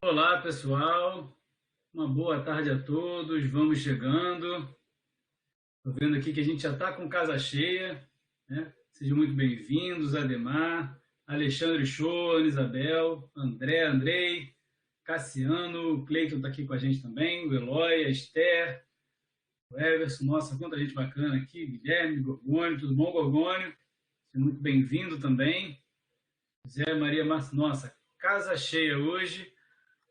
Olá, pessoal. Uma boa tarde a todos. Vamos chegando. Estou vendo aqui que a gente já está com casa cheia, né? Sejam muito bem-vindos, Ademar, Alexandre Shoa, Isabel, André, Andrei, Cassiano, o Cleiton está aqui com a gente também, o Eloy, a Esther, o Everson. Nossa, quanta gente bacana aqui. Guilherme, Gorgônio, tudo bom, Gorgônio? Seja muito bem-vindo também. Zé Maria Márcia, nossa, casa cheia hoje.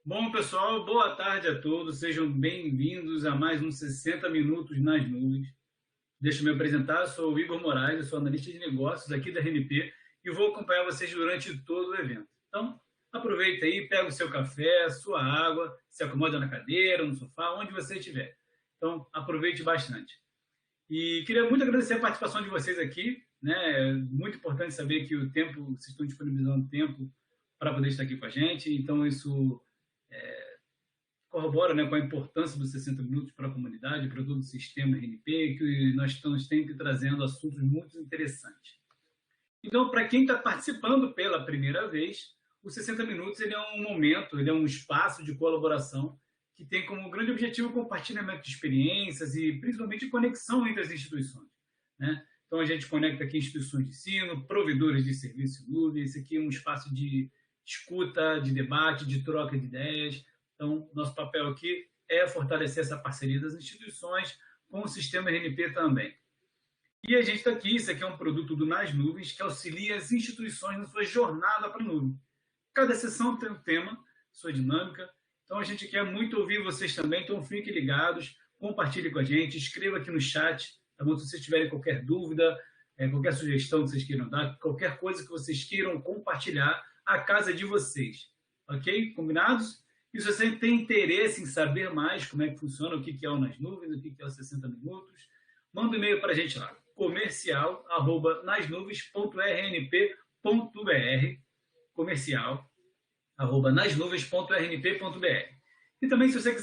Bom, pessoal, boa tarde a todos. Sejam bem-vindos a mais uns 60 minutos nas nuvens. Deixa eu me apresentar, eu sou o Igor Moraes, eu sou analista de negócios aqui da RNP e vou acompanhar vocês durante todo o evento. Então, aproveita aí, pega o seu café, a sua água, se acomoda na cadeira, no sofá, onde você estiver. Então, aproveite bastante. E queria muito agradecer a participação de vocês aqui, né? É muito importante saber que o tempo, vocês estão disponibilizando tempo para poder estar aqui com a gente, então isso corrobora, né, com a importância dos 60 minutos para a comunidade, para todo o sistema RNP, que nós estamos sempre trazendo assuntos muito interessantes. Então, para quem está participando pela primeira vez, o 60 minutos ele é um momento, ele é um espaço de colaboração que tem como grande objetivo o compartilhamento de experiências e principalmente conexão entre as instituições, né? Então, a gente conecta aqui instituições de ensino, provedores de serviço em nuvem. Esse aqui é um espaço de escuta, de debate, de troca de ideias. Então, nosso papel aqui é fortalecer essa parceria das instituições com o sistema RNP também. E a gente está aqui, isso aqui é um produto do Nas Nuvens, que auxilia as instituições na sua jornada para a nuvem. Cada sessão tem um tema, sua dinâmica. Então, a gente quer muito ouvir vocês também, então fiquem ligados, compartilhem com a gente, escreva aqui no chat, tá bom? Se vocês tiverem qualquer dúvida, qualquer sugestão que vocês queiram dar, qualquer coisa que vocês queiram compartilhar, a casa é de vocês. Ok? Combinados? E se você tem interesse em saber mais como é que funciona, o que é o Nas Nuvens, o que é o 60 Minutos, manda um e-mail para a gente lá, comercial@nasnuvens.rnp.br, comercial@nasnuvens.rnp.br. E também, se você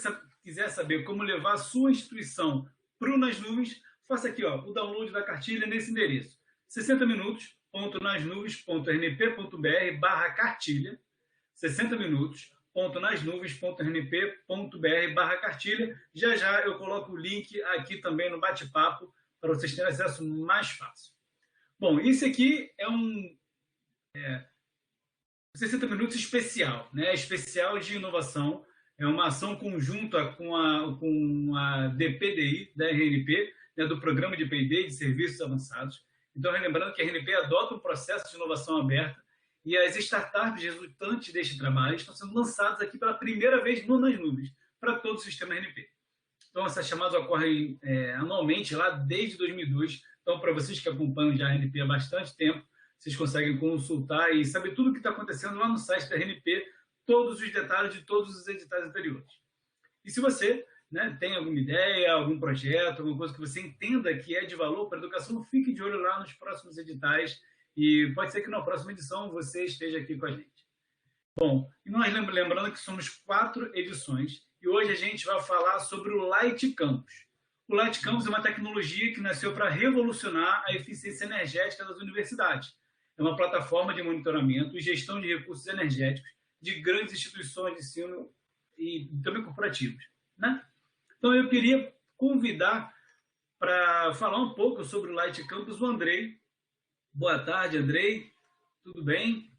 quiser saber como levar a sua instituição para o Nas Nuvens, faça aqui ó, o download da cartilha nesse endereço, 60minutos.nasnuvens.rnp.br/cartilha, 60minutos.nasnuvens.rnp.br/cartilha. Já já eu coloco o link aqui também no bate-papo para vocês terem acesso mais fácil. Bom, esse aqui é um 60 minutos especial, né? Especial de inovação. É uma ação conjunta com a DPDI, da RNP, né, do Programa de P&D de Serviços Avançados. Então, relembrando que a RNP adota um processo de inovação aberta e as startups resultantes deste trabalho estão sendo lançadas aqui pela primeira vez nas nuvens, para todo o sistema RNP. Então, essas chamadas ocorrem anualmente, lá desde 2002. Então, para vocês que acompanham já a RNP há bastante tempo, vocês conseguem consultar e saber tudo o que está acontecendo lá no site da RNP, todos os detalhes de todos os editais anteriores. E se você, né, tem alguma ideia, algum projeto, alguma coisa que você entenda que é de valor para a educação, fique de olho lá nos próximos editais e pode ser que na próxima edição você esteja aqui com a gente. Bom, e nós lembrando que somos 4 edições e hoje a gente vai falar sobre o Light Campus. O Light Campus é uma tecnologia que nasceu para revolucionar a eficiência energética das universidades. É uma plataforma de monitoramento e gestão de recursos energéticos de grandes instituições de ensino e também corporativos, né? Então, eu queria convidar para falar um pouco sobre o Light Campus o Andrei. Boa tarde, Andrei. Tudo bem?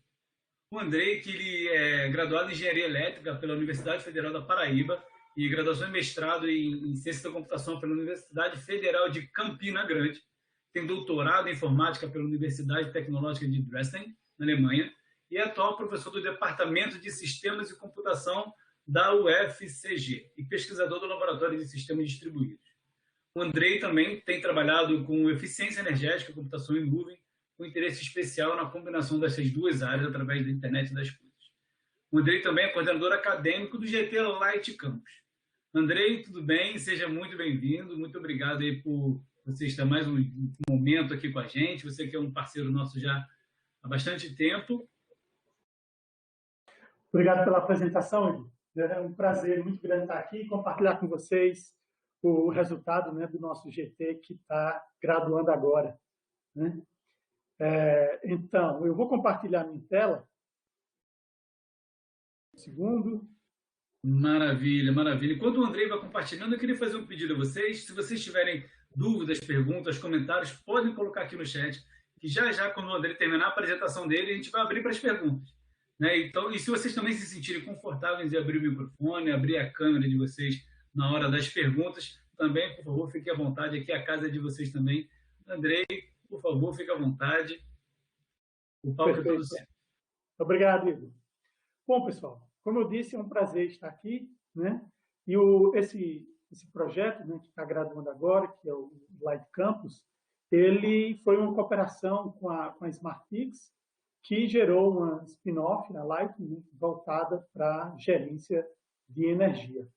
O Andrei, que ele é graduado em Engenharia Elétrica pela Universidade Federal da Paraíba e graduação em mestrado em Ciência da Computação pela Universidade Federal de Campina Grande. Tem doutorado em Informática pela Universidade Tecnológica de Dresden, na Alemanha, e é atual professor do Departamento de Sistemas e Computação da UFCG e pesquisador do Laboratório de Sistemas Distribuídos. O Andrei também tem trabalhado com eficiência energética, computação em nuvem, com interesse especial na combinação dessas duas áreas através da internet das coisas. O Andrei também é coordenador acadêmico do GT Light Campus. Andrei, tudo bem? Seja muito bem-vindo. Muito obrigado aí por você estar mais um momento aqui com a gente. Você que é um parceiro nosso já há bastante tempo. Obrigado pela apresentação, Igor. É um prazer muito grande estar aqui e compartilhar com vocês o resultado, né, do nosso GT que está graduando agora, né? Então, eu vou compartilhar minha tela. Um segundo. Maravilha, maravilha. Enquanto o Andrei vai compartilhando, eu queria fazer um pedido a vocês. Se vocês tiverem dúvidas, perguntas, comentários, podem colocar aqui no chat, que já quando o Andrei terminar a apresentação dele, a gente vai abrir para as perguntas. Né? Então, e se vocês também se sentirem confortáveis em abrir o microfone, abrir a câmera de vocês na hora das perguntas, também, por favor, fiquem à vontade. Aqui a casa é de vocês também. Andrei, por favor, fique à vontade. O palco é todo seu. Obrigado, Igor. Bom, pessoal, como eu disse, é um prazer estar aqui, né? E esse projeto, né, que está graduando agora, que é o Light Campus, ele foi uma cooperação com a SmartFix, que gerou uma spin-off, a Light, né, voltada para gerência de energia.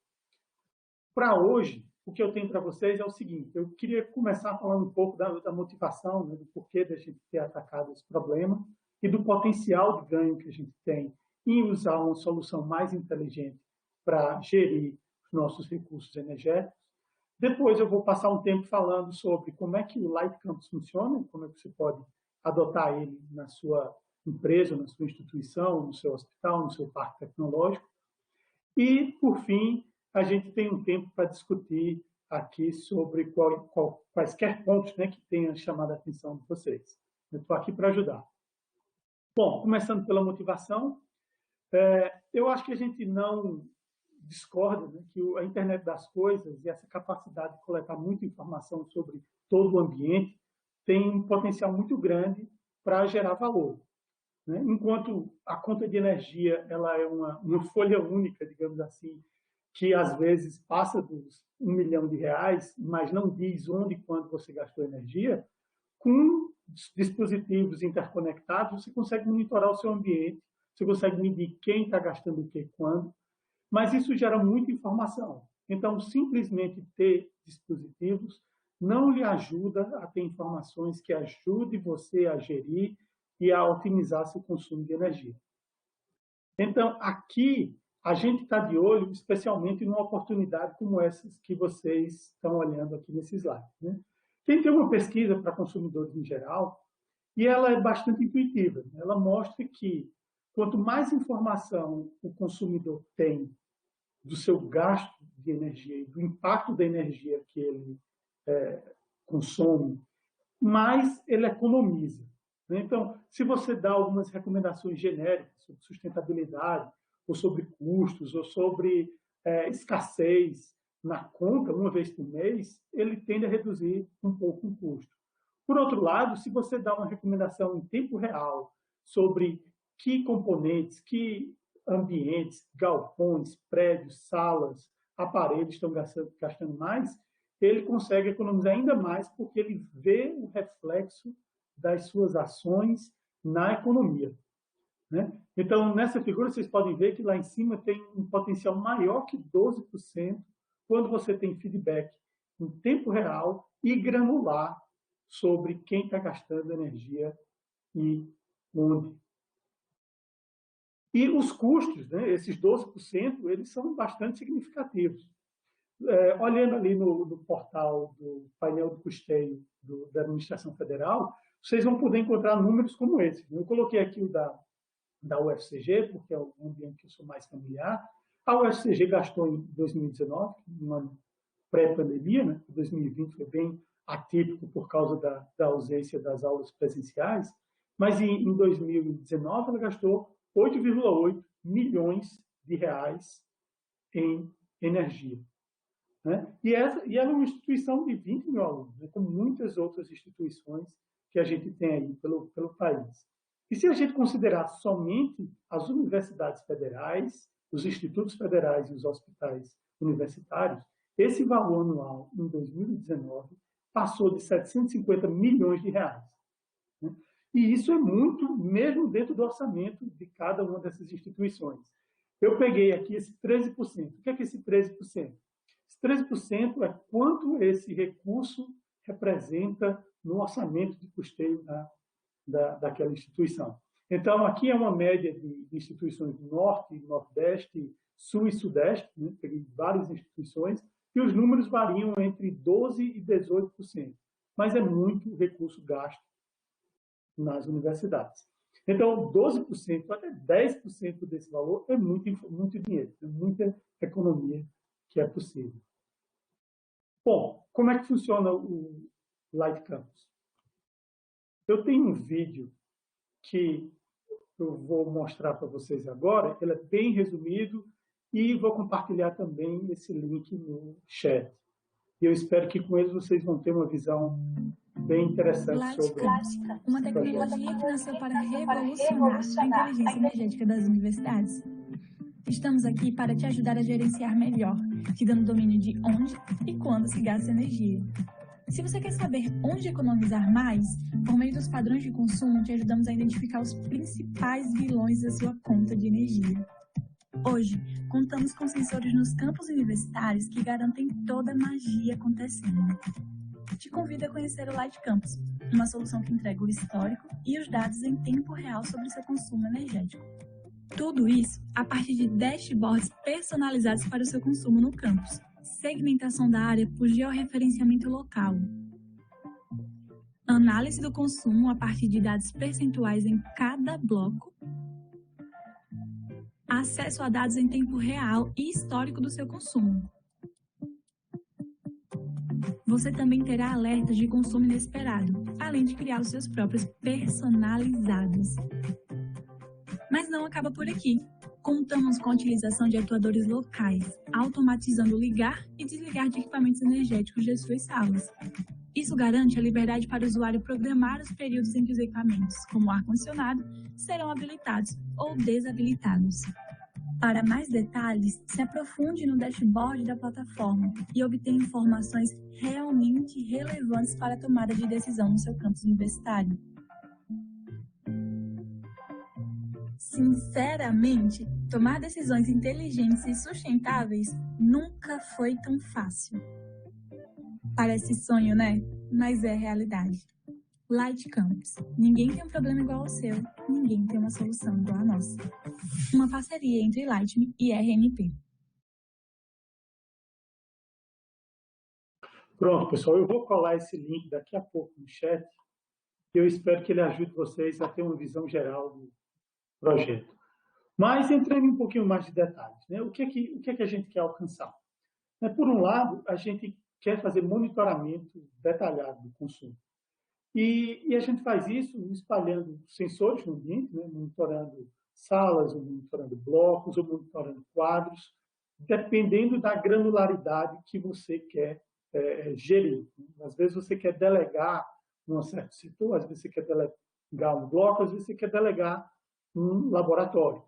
Para hoje, o que eu tenho para vocês é o seguinte: eu queria começar falando um pouco da motivação, né, do porquê da gente ter atacado esse problema e do potencial de ganho que a gente tem em usar uma solução mais inteligente para gerir os nossos recursos energéticos. Depois eu vou passar um tempo falando sobre como é que o Light Campus funciona, como é que você pode adotar ele na sua empresa, na sua instituição, no seu hospital, no seu parque tecnológico. E, por fim, a gente tem um tempo para discutir aqui sobre quaisquer pontos, né, que tenham chamado a atenção de vocês. Eu estou aqui para ajudar. Bom, começando pela motivação, eu acho que a gente não discorda, né, que a internet das coisas e essa capacidade de coletar muita informação sobre todo o ambiente tem um potencial muito grande para gerar valor. Né? Enquanto a conta de energia ela é uma folha única, digamos assim, que às vezes passa dos R$1 milhão, mas não diz onde e quando você gastou energia, com dispositivos interconectados, você consegue monitorar o seu ambiente, você consegue medir quem está gastando o que e quando, mas isso gera muita informação. Então, simplesmente ter dispositivos não lhe ajuda a ter informações que ajudem você a gerir e a otimizar seu consumo de energia. Então, aqui, a gente está de olho, especialmente numa oportunidade como essas que vocês estão olhando aqui nesse slide. Né? Tem uma pesquisa para consumidores em geral, e ela é bastante intuitiva. Ela mostra que quanto mais informação o consumidor tem do seu gasto de energia e do impacto da energia que ele consome, mais ele economiza. Então, se você dá algumas recomendações genéricas sobre sustentabilidade, ou sobre custos, ou sobre escassez na conta, uma vez por mês, ele tende a reduzir um pouco o custo. Por outro lado, se você dá uma recomendação em tempo real sobre que componentes, que ambientes, galpões, prédios, salas, aparelhos estão gastando mais, ele consegue economizar ainda mais porque ele vê o reflexo das suas ações na economia. Né? Então, nessa figura, vocês podem ver que lá em cima tem um potencial maior que 12% quando você tem feedback em tempo real e granular sobre quem está gastando energia e onde. E os custos, né, esses 12%, eles são bastante significativos. Olhando ali no portal do painel de custeio da Administração Federal, vocês vão poder encontrar números como esse. Eu coloquei aqui o da UFCG, porque é o ambiente que eu sou mais familiar. A UFCG gastou em 2019, um ano pré-pandemia, né? 2020 foi bem atípico por causa da ausência das aulas presenciais, mas em 2019 ela gastou 8,8 milhões de reais em energia. Né? E ela é uma instituição de 20 mil alunos, né? Como muitas outras instituições que a gente tem aí pelo país. E se a gente considerar somente as universidades federais, os institutos federais e os hospitais universitários, esse valor anual, em 2019, passou de 750 milhões de reais. Né? E isso é muito, mesmo dentro do orçamento de cada uma dessas instituições. Eu peguei aqui esse 13%. O que é esse 13%? Esse 13% é quanto esse recurso representa no orçamento de custeio daquela instituição. Então, aqui é uma média de instituições do Norte, Nordeste, Sul e Sudeste, né? Peguei várias instituições, e os números variam entre 12% e 18%. Mas é muito recurso gasto nas universidades. Então, 12%, até 10% desse valor é muito dinheiro, é muita economia que é possível. Bom, como é que funciona o Light Campus? Eu tenho um vídeo que eu vou mostrar para vocês agora, ele é bem resumido e vou compartilhar também esse link no chat. E eu espero que com ele vocês vão ter uma visão bem interessante sobre uma tecnologia que nasceu para revolucionar a inteligência energética das universidades. Estamos aqui para te ajudar a gerenciar melhor, te dando domínio de onde e quando se gasta energia. Se você quer saber onde economizar mais, por meio dos padrões de consumo, te ajudamos a identificar os principais vilões da sua conta de energia. Hoje, contamos com sensores nos campos universitários que garantem toda a magia acontecendo. Te convido a conhecer o Light Campus, uma solução que entrega o histórico e os dados em tempo real sobre seu consumo energético. Tudo isso a partir de dashboards personalizados para o seu consumo no campus. Segmentação da área por georreferenciamento local. Análise do consumo a partir de dados percentuais em cada bloco. Acesso a dados em tempo real e histórico do seu consumo. Você também terá alertas de consumo inesperado, além de criar os seus próprios personalizados. Mas não acaba por aqui. Contamos com a utilização de atuadores locais, automatizando o ligar e desligar de equipamentos energéticos de suas salas. Isso garante a liberdade para o usuário programar os períodos em que os equipamentos, como o ar-condicionado, serão habilitados ou desabilitados. Para mais detalhes, se aprofunde no dashboard da plataforma e obtenha informações realmente relevantes para a tomada de decisão no seu campus universitário. Sinceramente, tomar decisões inteligentes e sustentáveis nunca foi tão fácil. Parece sonho, né? Mas é realidade. Light Campus. Ninguém tem um problema igual ao seu, ninguém tem uma solução igual a nossa. Uma parceria entre Lightme e RNP. Pronto, pessoal, eu vou colar esse link daqui a pouco no chat e eu espero que ele ajude vocês a ter uma visão geral do projeto. Mas entrando em um pouquinho mais de detalhes, né? O que é que a gente quer alcançar? Por um lado, a gente quer fazer monitoramento detalhado do consumo. E a gente faz isso espalhando sensores no ambiente, né? Monitorando salas, ou monitorando blocos, ou monitorando quadros, dependendo da granularidade que você quer gerir. Às vezes você quer delegar um certo setor, às vezes você quer delegar um bloco, às vezes você quer delegar um laboratório.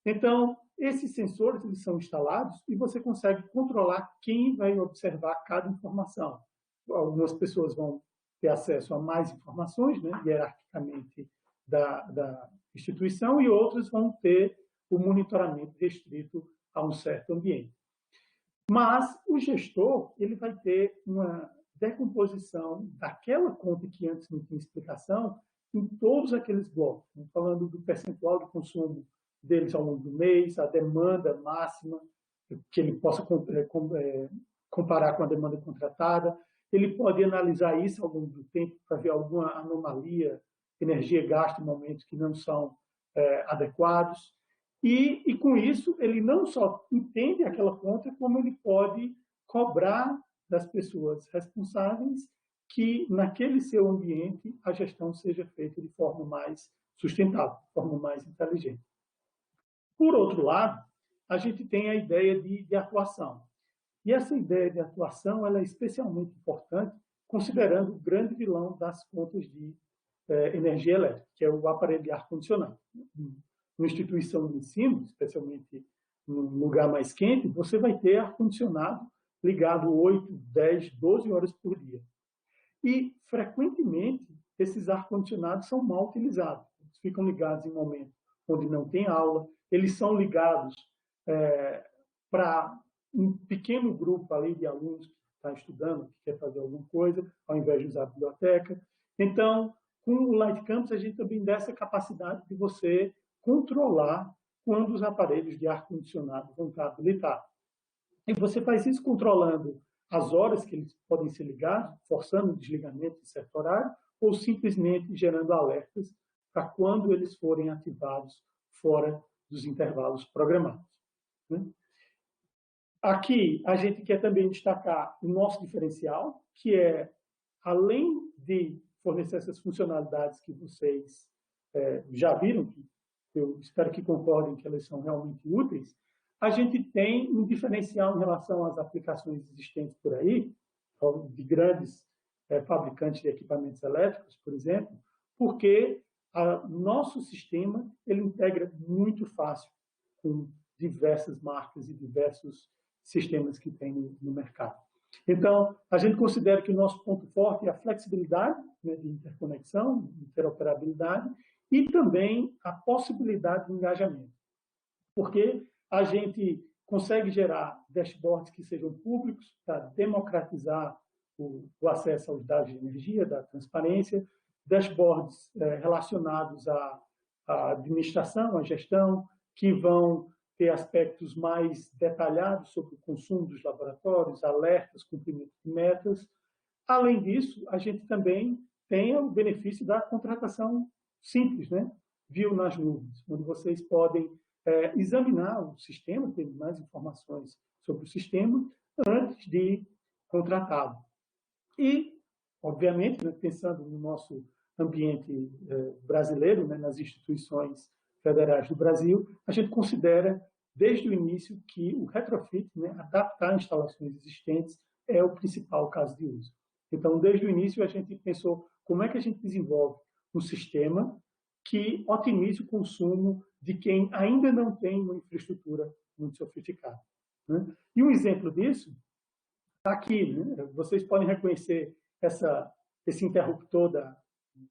Então, esses sensores eles são instalados e você consegue controlar quem vai observar cada informação. Algumas pessoas vão ter acesso a mais informações, né, hierarquicamente da instituição, e outras vão ter o monitoramento restrito a um certo ambiente. Mas o gestor ele vai ter uma decomposição daquela conta que antes não tinha explicação em todos aqueles blocos, né? Falando do percentual de consumo deles ao longo do mês, a demanda máxima, que ele possa comparar com a demanda contratada. Ele pode analisar isso ao longo do tempo para ver alguma anomalia, energia gasta em momentos que não são adequados. E com isso, ele não só entende aquela conta, como ele pode cobrar das pessoas responsáveis que naquele seu ambiente a gestão seja feita de forma mais sustentável, de forma mais inteligente. Por outro lado, a gente tem a ideia de atuação. E essa ideia de atuação ela é especialmente importante considerando o grande vilão das contas de energia elétrica, que é o aparelho de ar-condicionado. Numa instituição de ensino, especialmente num lugar mais quente, você vai ter ar-condicionado ligado 8, 10, 12 horas por dia. E, frequentemente, esses ar-condicionados são mal utilizados. Eles ficam ligados em momentos onde não tem aula, eles são ligados para um pequeno grupo ali de alunos que está estudando, que quer fazer alguma coisa, ao invés de usar a biblioteca. Então, com o Light Campus, a gente também dá essa capacidade de você controlar quando os aparelhos de ar-condicionado vão estar habilitados. E você faz isso controlando as horas que eles podem ser ligados, forçando o desligamento em certo horário, ou simplesmente gerando alertas para quando eles forem ativados fora dos intervalos programados. Né? Aqui, a gente quer também destacar o nosso diferencial, que é, além de fornecer essas funcionalidades que vocês já viram, que eu espero que concordem que elas são realmente úteis, a gente tem um diferencial em relação às aplicações existentes por aí, de grandes fabricantes de equipamentos elétricos, por exemplo, porque nosso sistema ele integra muito fácil com diversas marcas e diversos sistemas que tem no mercado. Então, a gente considera que o nosso ponto forte é a flexibilidade, né, de interconexão, de interoperabilidade, e também a possibilidade de engajamento. Porque a gente consegue gerar dashboards que sejam públicos para democratizar o acesso aos dados de energia, da transparência, dashboards relacionados à administração, à gestão, que vão ter aspectos mais detalhados sobre o consumo dos laboratórios, alertas, cumprimento de metas. Além disso, a gente também tem o benefício da contratação simples, né? View nas nuvens, onde vocês podem examinar o sistema, ter mais informações sobre o sistema antes de contratá-lo. E, obviamente, né, pensando no nosso ambiente brasileiro, né, nas instituições federais do Brasil, a gente considera, desde o início, que o retrofit, né, adaptar instalações existentes, é o principal caso de uso. Então, desde o início, a gente pensou como é que a gente desenvolve um sistema que otimize o consumo de quem ainda não tem uma infraestrutura muito sofisticada. Né? E um exemplo disso está aqui. Né? Vocês podem reconhecer esse interruptor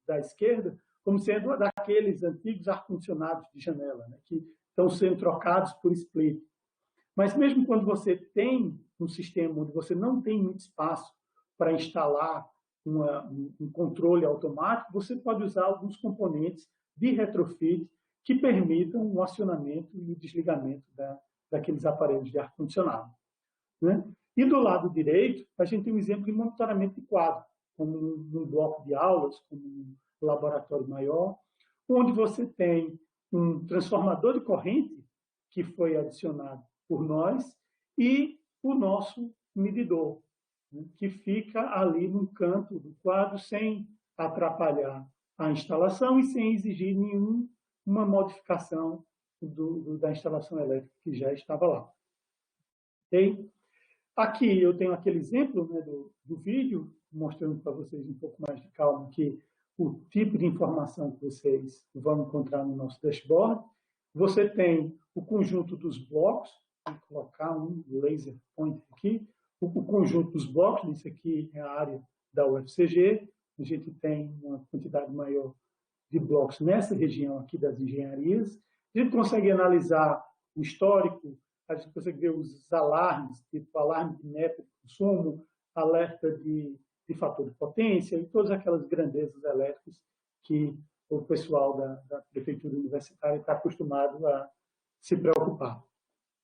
da esquerda como sendo daqueles antigos ar-condicionados de janela, né, que estão sendo trocados por split. Mas mesmo quando você tem um sistema onde você não tem muito espaço para instalar um controle automático, você pode usar alguns componentes de retrofit que permitam o acionamento e o desligamento daqueles aparelhos de ar-condicionado. Né? E do lado direito, a gente tem um exemplo de monitoramento de quadro, como um bloco de aulas, como um laboratório maior, onde você tem um transformador de corrente que foi adicionado por nós e o nosso medidor, né, que fica ali no canto do quadro sem atrapalhar a instalação e sem exigir nenhuma modificação da instalação elétrica que já estava lá. Okay? Aqui eu tenho aquele exemplo, né, do vídeo, mostrando para vocês um pouco mais de calma que o tipo de informação que vocês vão encontrar no nosso dashboard. Você tem o conjunto dos blocos, vou colocar um laser pointer aqui, o conjunto dos blocos, isso aqui é a área da UFCG, a gente tem uma quantidade maior de blocos nessa região aqui das engenharias, a gente consegue analisar o histórico, a gente consegue ver os alarmes, tipo alarme de meta de consumo, alerta de fator de potência e todas aquelas grandezas elétricas que o pessoal da prefeitura universitária está acostumado a se preocupar.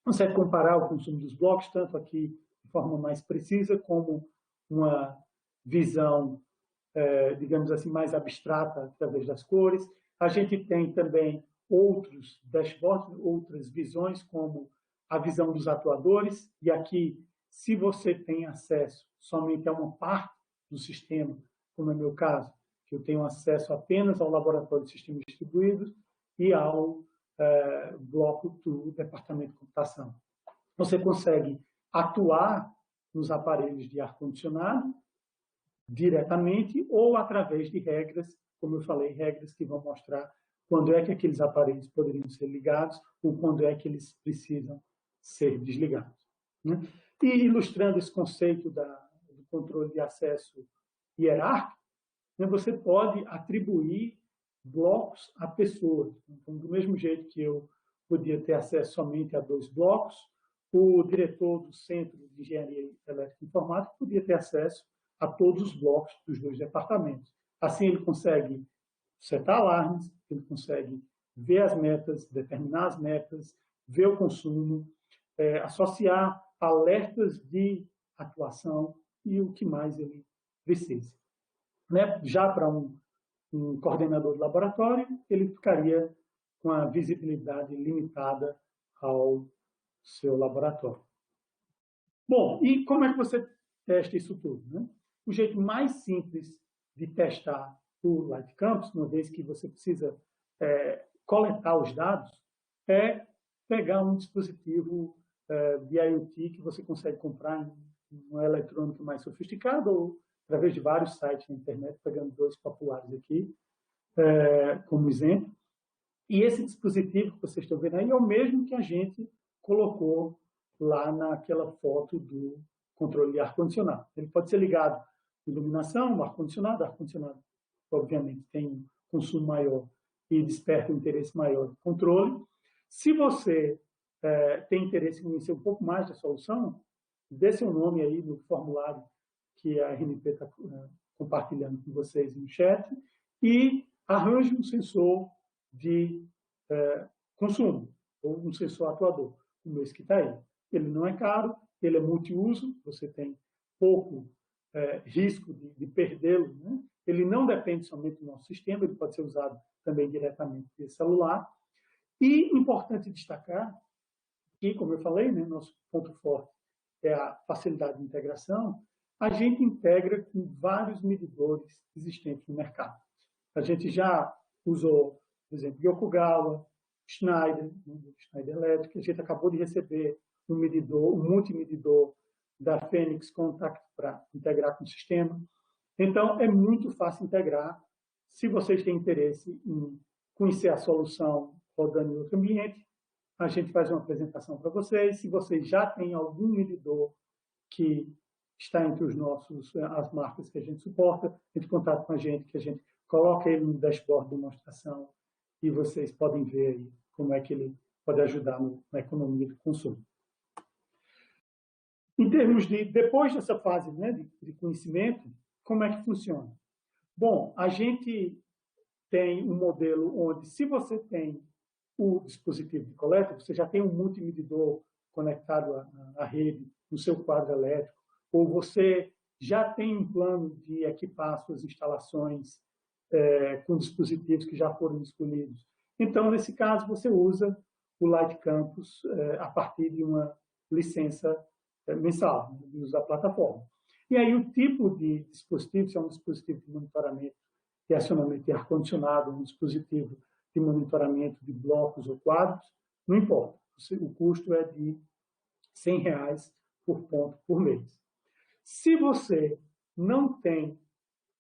Consegue comparar o consumo dos blocos, tanto aqui de forma mais precisa, como uma visão, digamos assim, mais abstrata através das cores. A gente tem também outros dashboards, outras visões, como a visão dos atuadores, e aqui, se você tem acesso somente a uma parte do sistema, como é o meu caso, que eu tenho acesso apenas ao laboratório de sistemas distribuídos e ao bloco do departamento de computação. Você consegue atuar nos aparelhos de ar-condicionado diretamente ou através de regras, como eu falei, regras que vão mostrar quando é que aqueles aparelhos poderiam ser ligados ou quando é que eles precisam ser desligados. Né? E ilustrando esse conceito do controle de acesso hierárquico, né, você pode atribuir blocos a pessoas. Então, do mesmo jeito que eu podia ter acesso somente a 2 blocos, o diretor do Centro de Engenharia Elétrica e Informática podia ter acesso a todos os blocos dos 2 departamentos. Assim, ele consegue setar alarmes, ele consegue ver as metas, determinar as metas, ver o consumo, associar alertas de atuação e o que mais ele precisa. Né? Já para um um coordenador de laboratório, ele ficaria com a visibilidade limitada ao seu laboratório. Bom, e como é que você testa isso tudo, né? O jeito mais simples de testar o Light Campus, uma vez que você precisa coletar os dados, é pegar um dispositivo de IoT que você consegue comprar em uma eletrônica mais sofisticada ou através de vários sites na internet, pegando dois populares aqui como exemplo. E esse dispositivo que vocês estão vendo aí é o mesmo que a gente colocou lá naquela foto do controle de ar-condicionado. Ele pode ser ligado à iluminação, ar-condicionado obviamente tem um consumo maior e desperta um interesse maior de controle. Se você tem interesse em conhecer um pouco mais da solução, dê seu nome aí no formulário que a RNP está compartilhando com vocês no chat e arranje um sensor de consumo, ou um sensor atuador, como esse que está aí. Ele não é caro, ele é multiuso, você tem pouco risco de perdê-lo, né? Ele não depende somente do nosso sistema, ele pode ser usado também diretamente via celular. E importante destacar que, como eu falei, né, nosso ponto forte é a facilidade de integração, a gente integra com vários medidores existentes no mercado. A gente já usou, por exemplo, Yokogawa, Schneider, Schneider Electric, a gente acabou de receber um multimedidor da Phoenix Contact para integrar com o sistema. Então, é muito fácil integrar. Se vocês têm interesse em conhecer a solução rodando em outro ambiente, a gente faz uma apresentação para vocês. Se vocês já têm algum medidor que está entre as marcas que a gente suporta, entre em contato com a gente, que a gente coloca ele no dashboard de demonstração e vocês podem ver aí como é que ele pode ajudar na economia de consumo. Em termos depois dessa fase, né, de conhecimento, como é que funciona? Bom, a gente tem um modelo onde, se você tem o dispositivo de coleta, você já tem um multimedidor conectado à rede no seu quadro elétrico, ou você já tem um plano de equipar suas instalações com dispositivos que já foram escolhidos. Então, nesse caso, você usa o Light Campus a partir de uma licença mensal, de usar a plataforma. E aí, o tipo de dispositivo, se é um dispositivo de monitoramento e acionamento de ar-condicionado, um dispositivo de monitoramento de blocos ou quadros, não importa. O custo é de R$100 por ponto por mês. Se você não tem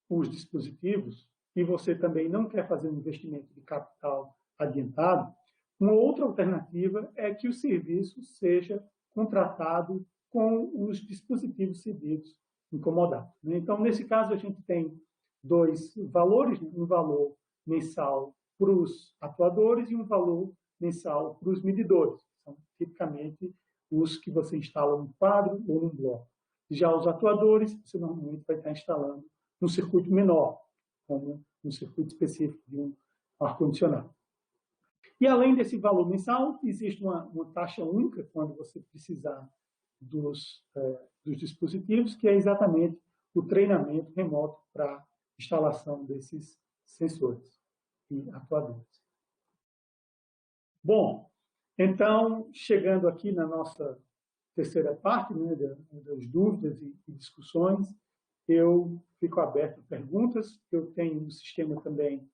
os dispositivos e você também não quer fazer um investimento de capital adiantado, uma outra alternativa é que o serviço seja contratado com os dispositivos cedidos incomodados. Então, nesse caso, a gente tem dois valores, um valor mensal para os atuadores e um valor mensal para os medidores. São tipicamente os que você instala num quadro ou num bloco. Já os atuadores, você normalmente vai estar instalando num circuito menor, como um circuito específico de um ar-condicionado. E além desse valor mensal, existe uma taxa única quando você precisar dos dispositivos, que é exatamente o treinamento remoto para instalação desses sensores e atuadores. Bom, então, chegando aqui na nossa terceira parte, né, das dúvidas e discussões, eu fico aberto a perguntas. Eu tenho um sistema também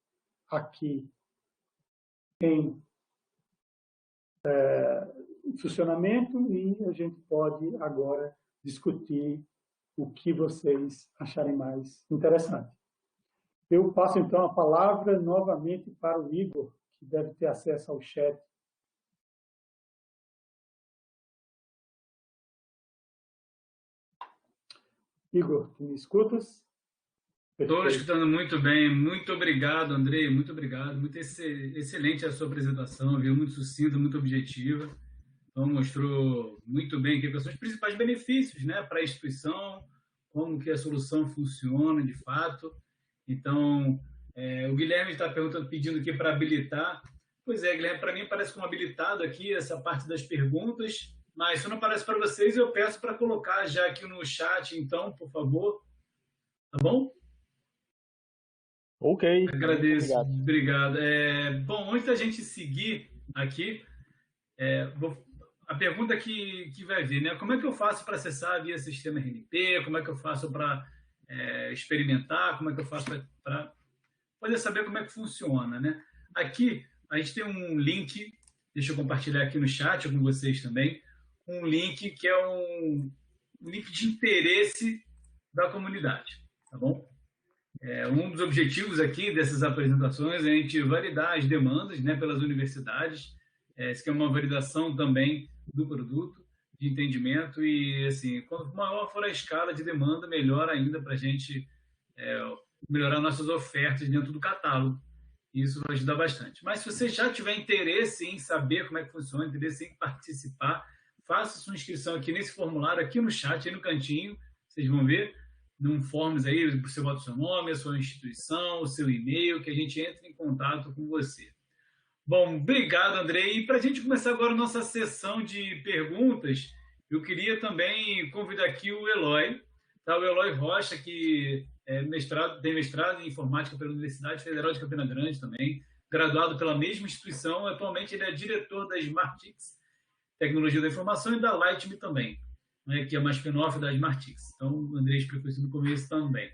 aqui em funcionamento e a gente pode agora discutir o que vocês acharem mais interessante. Eu passo, então, a palavra novamente para o Igor, que deve ter acesso ao chat. Igor, tu me escutas? Estou escutando muito bem. Muito obrigado, Andrei. Muito obrigado. Muito excelente a sua apresentação, viu? Muito sucinta, muito objetiva. Então, mostrou muito bem quais são os principais benefícios, né, para a instituição, como que a solução funciona de fato. Então, o Guilherme está pedindo aqui para habilitar. Pois é, Guilherme, para mim parece como habilitado aqui essa parte das perguntas, mas se não parece para vocês, eu peço para colocar já aqui no chat, então, por favor. Tá bom? Ok. Agradeço, obrigado. Bom, antes da gente seguir aqui, a pergunta que vai vir, né? Como é que eu faço para acessar via sistema RNP? Como é que eu faço para experimentar? Como é que eu faço para poder saber como é que funciona, né? Aqui, a gente tem um link, deixa eu compartilhar aqui no chat com vocês também, um link que é um link de interesse da comunidade, tá bom? Um dos objetivos aqui dessas apresentações é a gente validar as demandas, né, pelas universidades. Isso que é uma validação também do produto, de entendimento e, assim, quanto maior for a escala de demanda, melhor ainda para a gente melhorar nossas ofertas dentro do catálogo. Isso vai ajudar bastante. Mas se você já tiver interesse em saber como é que funciona, interesse em participar, faça sua inscrição aqui nesse formulário, aqui no chat, aí no cantinho, vocês vão ver, num forms aí, você bota o seu nome, a sua instituição, o seu e-mail, que a gente entra em contato com você. Bom, obrigado, Andrei. E para a gente começar agora a nossa sessão de perguntas, eu queria também convidar aqui o Eloy, tá? O Eloy Rocha, que tem mestrado em informática pela Universidade Federal de Campina Grande também, graduado pela mesma instituição. Atualmente ele é diretor da SmartX, Tecnologia da Informação, e da Lightme também, né, que é uma spin-off da SmartX. Então, o Andrei explicou isso no começo também.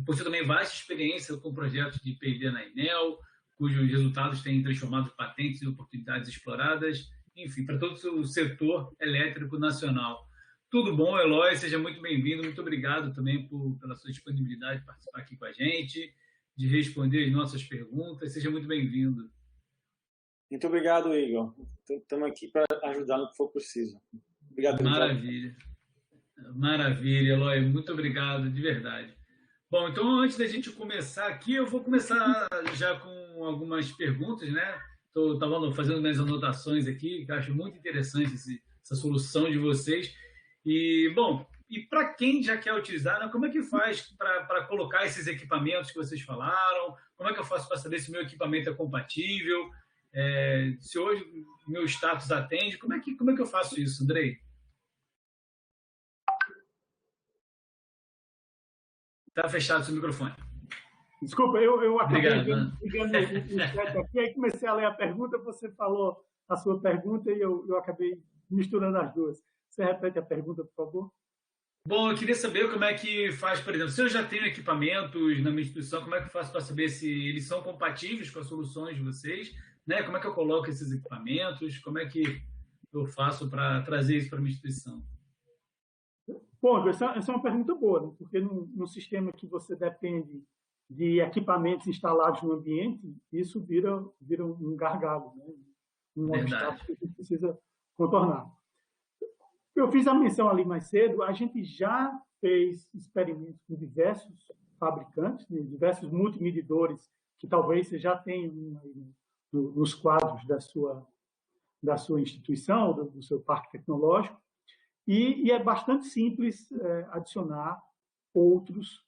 Possui também vasta experiência com projetos de P&D na Enel, cujos resultados têm transformado patentes em oportunidades exploradas, enfim, para todo o setor elétrico nacional. Tudo bom, Eloy? Seja muito bem-vindo. Muito obrigado também pela sua disponibilidade de participar aqui com a gente, de responder as nossas perguntas. Seja muito bem-vindo. Muito obrigado, Igor. Estamos aqui para ajudar no que for preciso. Obrigado. Maravilha. Maravilha, Eloy. Muito obrigado, de verdade. Bom, então, antes da gente começar aqui, eu vou começar já com algumas perguntas, né? Estava fazendo minhas anotações aqui, que eu acho muito interessante essa solução de vocês. E, bom, para quem já quer utilizar, né, como é que faz para colocar esses equipamentos que vocês falaram? Como é que eu faço para saber se o meu equipamento é compatível? Se hoje o meu status atende? Como é que eu faço isso, Andrei? Está fechado o seu microfone. Desculpa, eu acabei Obrigado, ligando o chat aqui, aí comecei a ler a pergunta, você falou a sua pergunta e eu acabei misturando as duas. Você repete a pergunta, por favor? Bom, eu queria saber como é que faz, por exemplo, se eu já tenho equipamentos na minha instituição, como é que eu faço para saber se eles são compatíveis com as soluções de vocês, né? Como é que eu coloco esses equipamentos, como é que eu faço para trazer isso para a minha instituição? Bom, essa é uma pergunta boa, né? Porque num sistema que você depende de equipamentos instalados no ambiente, isso vira um gargalo, né? Um obstáculo que a gente precisa contornar. Eu fiz a menção ali mais cedo, a gente já fez experimentos com diversos fabricantes, né? Diversos multimedidores que talvez você já tenha nos quadros da sua instituição, do seu parque tecnológico, e é bastante simples adicionar outros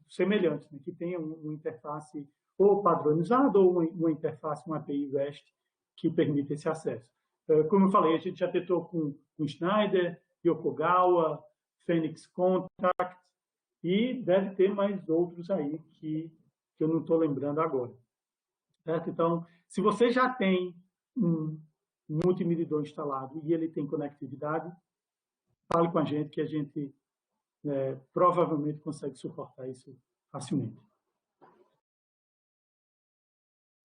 semelhantes, né, que tenham uma interface ou padronizada ou uma interface, uma API REST que permita esse acesso. Como eu falei, a gente já tentou com Schneider, Yokogawa, Phoenix Contact e deve ter mais outros aí que eu não estou lembrando agora. Certo? Então, se você já tem um multimedidor instalado e ele tem conectividade, fale com a gente que a gente provavelmente consegue suportar isso facilmente.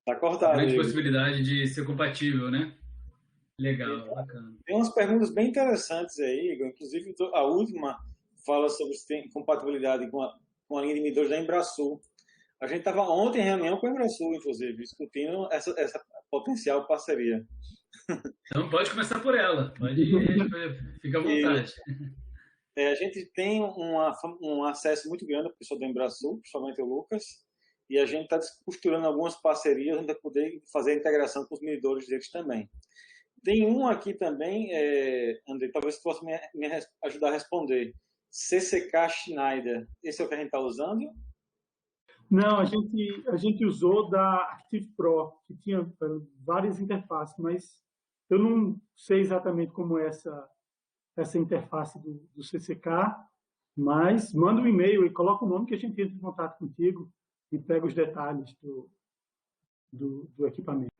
Está cortado. Grande possibilidade de ser compatível, né? Legal, bacana. Tem umas perguntas bem interessantes aí, Igor. Inclusive, a última fala sobre compatibilidade com a linha de medidores da Embrasul. A gente estava ontem em reunião com a Embrasul, inclusive, discutindo essa potencial parceria. Então, pode começar por ela. Pode fica à vontade. A gente tem um acesso muito grande ao pessoal da Embrasul, principalmente o Lucas, e a gente está costurando algumas parcerias para poder fazer a integração com os medidores deles também. Tem um aqui também, André, talvez você possa me ajudar a responder. CCK Schneider, esse é o que a gente está usando? Não, a gente usou da Active Pro, que tinha várias interfaces, mas eu não sei exatamente como é essa interface do CCK, mas manda um e-mail e coloca o nome que a gente entra em contato contigo e pega os detalhes do equipamento.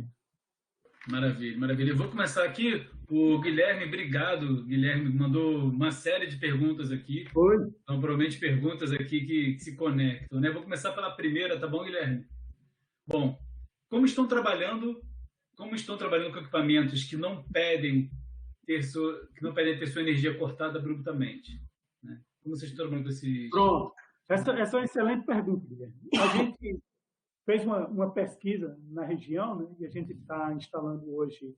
Maravilha, maravilha. Eu vou começar aqui. O Guilherme, obrigado. Guilherme mandou uma série de perguntas aqui. Oi. Então, provavelmente perguntas aqui que se conectam, né? Vou começar pela primeira, tá bom, Guilherme? Bom, como estão trabalhando com equipamentos que não pedem ter sua energia cortada abruptamente, né? Como vocês estão trabalhando com esse... Pronto. Essa é uma excelente pergunta, Guilherme. A gente fez uma pesquisa na região, né, e a gente está instalando hoje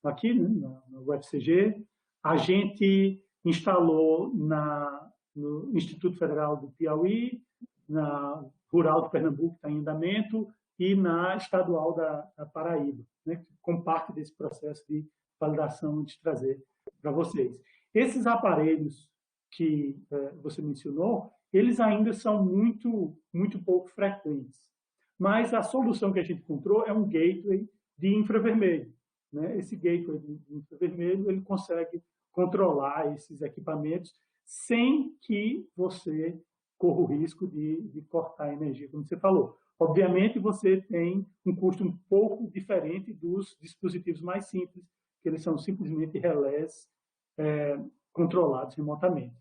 aqui, né, na UFCG. A gente instalou no Instituto Federal do Piauí, na Rural do Pernambuco, está em andamento, e na Estadual da Paraíba, né, com parte desse processo de validação de trazer para vocês. Esses aparelhos que você mencionou, eles ainda são muito pouco frequentes. Mas a solução que a gente encontrou é um gateway de infravermelho, né? Esse gateway de infravermelho, ele consegue controlar esses equipamentos sem que você corra o risco de cortar a energia, como você falou. Obviamente, você tem um custo um pouco diferente dos dispositivos mais simples, que eles são simplesmente relés controlados remotamente.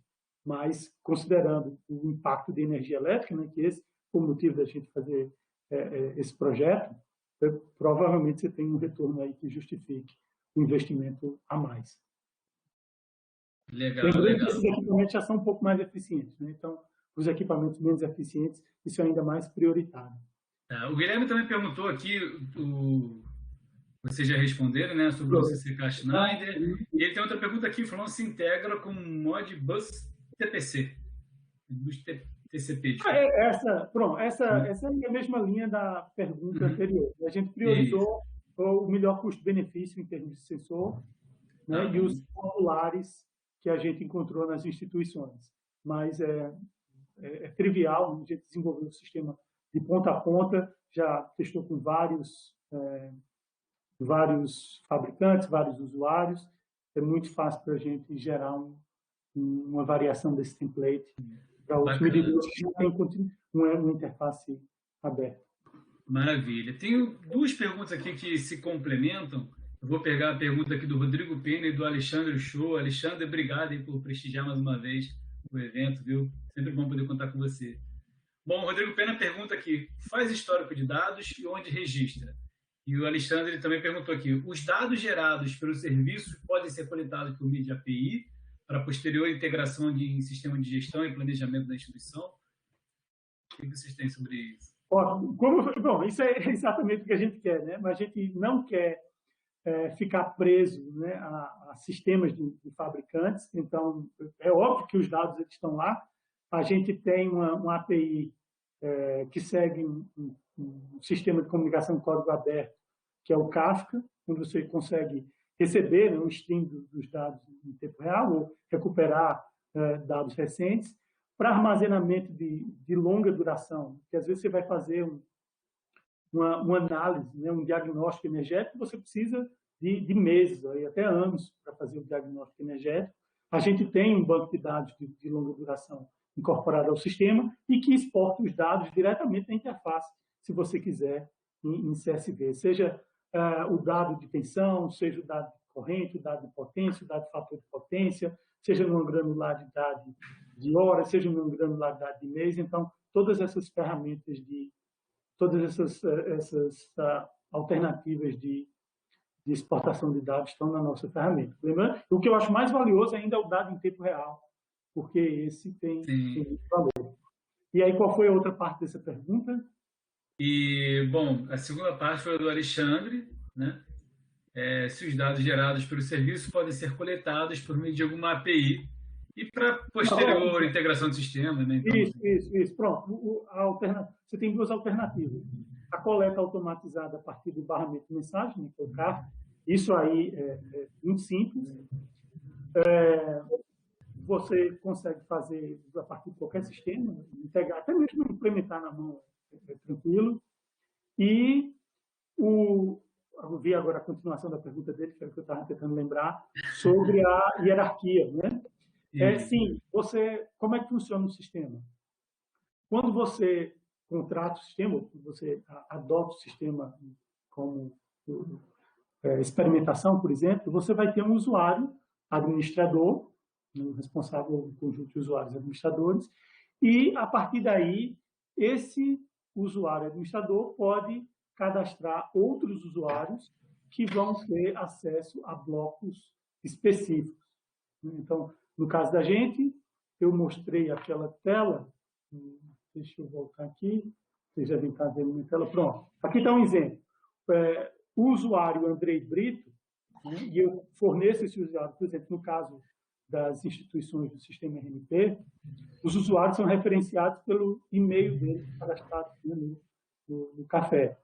Mas, considerando o impacto de energia elétrica, né, que esse foi o motivo da gente fazer esse projeto, provavelmente você tem um retorno aí que justifique o investimento a mais. Legal, lembrando legal. que esses equipamentos já são um pouco mais eficientes, né? Então, os equipamentos menos eficientes, isso é ainda mais prioritário. O Guilherme também perguntou aqui, vocês já responderam, né, sobre o CCK Schneider, e ele tem outra pergunta aqui, falando se integra com Modbus TPC, dos TCP. Essa é a mesma linha da pergunta anterior. A gente priorizou o melhor custo-benefício em termos de sensor, né, e os populares que a gente encontrou nas instituições. Mas é trivial, a gente desenvolveu um sistema de ponta a ponta, já testou com vários fabricantes, vários usuários. É muito fácil para a gente gerar uma variação desse template para outros medidores que já tem uma interface aberta. Maravilha. Tenho duas perguntas aqui que se complementam. Eu vou pegar a pergunta aqui do Rodrigo Pena e do Alexandre Show. Alexandre, obrigado aí por prestigiar mais uma vez o evento, viu? Sempre bom poder contar com você. Bom, o Rodrigo Pena pergunta aqui, faz histórico de dados e onde registra? E o Alexandre também perguntou aqui, os dados gerados pelo serviço podem ser coletados por meio de API para posterior integração em sistema de gestão e planejamento da instituição? O que vocês têm sobre isso? Bom, isso é exatamente o que a gente quer, né? Mas a gente não quer ficar preso, né, a sistemas de fabricantes. Então, é óbvio que os dados eles estão lá. A gente tem uma API que segue um sistema de comunicação de código aberto, que é o Kafka, onde você consegue receber, né, um stream dos dados em tempo real ou recuperar dados recentes para armazenamento de longa duração, que às vezes você vai fazer uma análise, né, um diagnóstico energético, você precisa de meses, aí, até anos, para fazer o diagnóstico energético. A gente tem um banco de dados de longa duração incorporado ao sistema e que exporta os dados diretamente na interface, se você quiser, em CSV. Seja o dado de tensão, seja o dado de corrente, o dado de potência, o dado de fator de potência, seja numa granularidade de horas, seja numa granularidade de mês. Então, todas essas ferramentas, todas essas alternativas de exportação de dados estão na nossa ferramenta. Lembrando, o que eu acho mais valioso ainda é o dado em tempo real, porque esse tem muito valor. E aí, qual foi a outra parte dessa pergunta? E, bom, a segunda parte foi do Alexandre, né? Se os dados gerados pelo serviço podem ser coletados por meio de alguma API e para posterior integração do sistema, né? Então, isso. Pronto. Você tem duas alternativas. A coleta automatizada a partir do barramento de mensagem, né, que é o Kafka. Isso aí é muito simples. Você consegue fazer a partir de qualquer sistema, integrar, até mesmo implementar na mão, tranquilo. E eu vi agora a continuação da pergunta dele, que é o que eu estava tentando lembrar, sobre a hierarquia, né? Sim, como é que funciona o sistema? Quando você contrata o sistema, ou você adota o sistema como experimentação, por exemplo, você vai ter um usuário administrador, um responsável do conjunto de usuários administradores, e, a partir daí, esse usuário administrador pode cadastrar outros usuários que vão ter acesso a blocos específicos. Então, no caso da gente, eu mostrei aquela tela, deixa eu voltar aqui, vocês já devem estar vendo minha tela, pronto. Aqui está um exemplo. O usuário Andrei Brito, né, e eu forneço esse usuário, por exemplo, no caso das instituições do sistema RNP, os usuários são referenciados pelo e-mail dele cadastrado no café.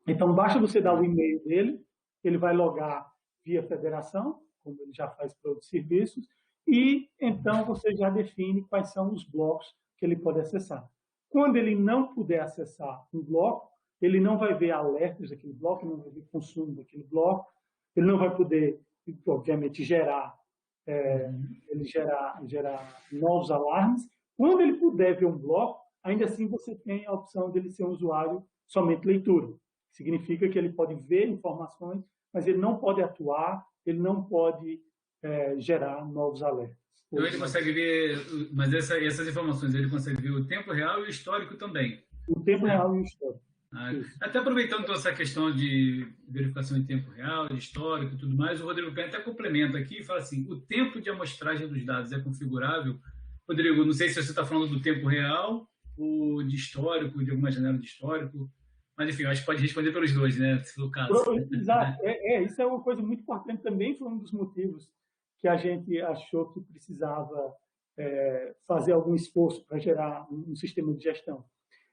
Então, basta você dar o e-mail dele, ele vai logar via federação, como ele já faz para outros serviços, e então você já define quais são os blocos que ele pode acessar. Quando ele não puder acessar um bloco, ele não vai ver alertas daquele bloco, não vai ver consumo daquele bloco, ele não vai poder, obviamente, gerar novos alarmes. Quando ele puder ver um bloco, ainda assim você tem a opção dele ser um usuário somente leitura. Significa que ele pode ver informações, mas ele não pode atuar, ele não pode gerar novos alertas. Então ele consegue ver, mas essas informações ele consegue ver o tempo real e o histórico também. O tempo real e o histórico. Até aproveitando toda essa questão de verificação em tempo real, de histórico e tudo mais, o Rodrigo Penha até complementa aqui e fala assim, o tempo de amostragem dos dados é configurável? Rodrigo, não sei se você está falando do tempo real ou de histórico, de alguma janela de histórico, mas enfim, acho que pode responder pelos dois, né, se for o caso. Exato. Isso é uma coisa muito importante também, foi um dos motivos que a gente achou que precisava fazer algum esforço para gerar um sistema de gestão.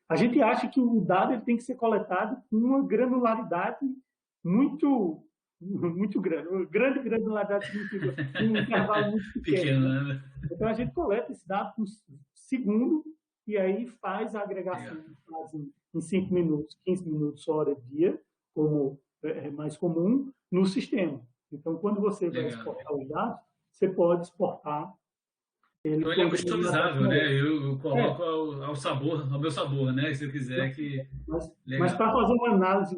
A gente acha que o dado ele tem que ser coletado com uma granularidade muito grande. Uma grande granularidade significa um intervalo muito pequeno. Né? Então, a gente coleta esse dado por segundo e aí faz a agregação em 5 minutos, 15 minutos, hora, dia, como é mais comum, no sistema. Então, quando você vai exportar os dados, você pode exportar então, ele é customizável, né? Eu coloco ao meu sabor, né? Se eu quiser que... Mas para fazer uma análise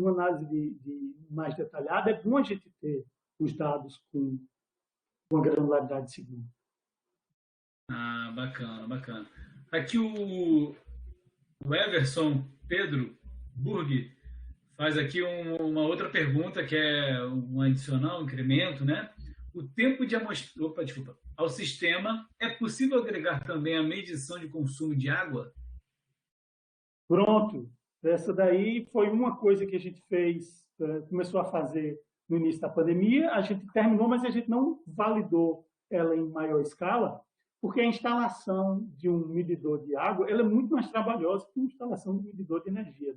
mais detalhada, é bom a gente ter os dados com uma granularidade segura. Bacana. Aqui o Everson Pedro Burg faz aqui uma outra pergunta, que é um adicional, um incremento, né? O tempo de amostragem... Ao sistema, é possível agregar também a medição de consumo de água? Pronto. Essa daí foi uma coisa que a gente fez, começou a fazer no início da pandemia. A gente terminou, mas a gente não validou ela em maior escala, porque a instalação de um medidor de água ela é muito mais trabalhosa que a instalação de um medidor de energia.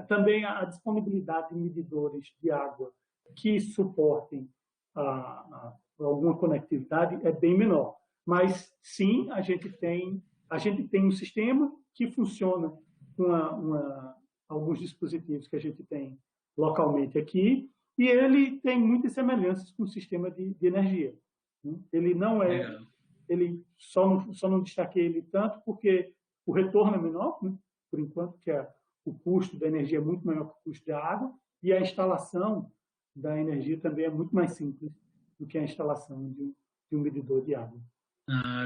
Também a disponibilidade de medidores de água que suportem alguma conectividade é bem menor. Mas, sim, a gente tem um sistema que funciona com alguns dispositivos que a gente tem localmente aqui, e ele tem muitas semelhanças com o sistema de energia. Ele não é... Ele só não destaquei ele tanto porque o retorno é menor, né? Por enquanto, que o custo da energia é muito menor que o custo da água, e a instalação da energia também é muito mais simples do que a instalação de um medidor de água.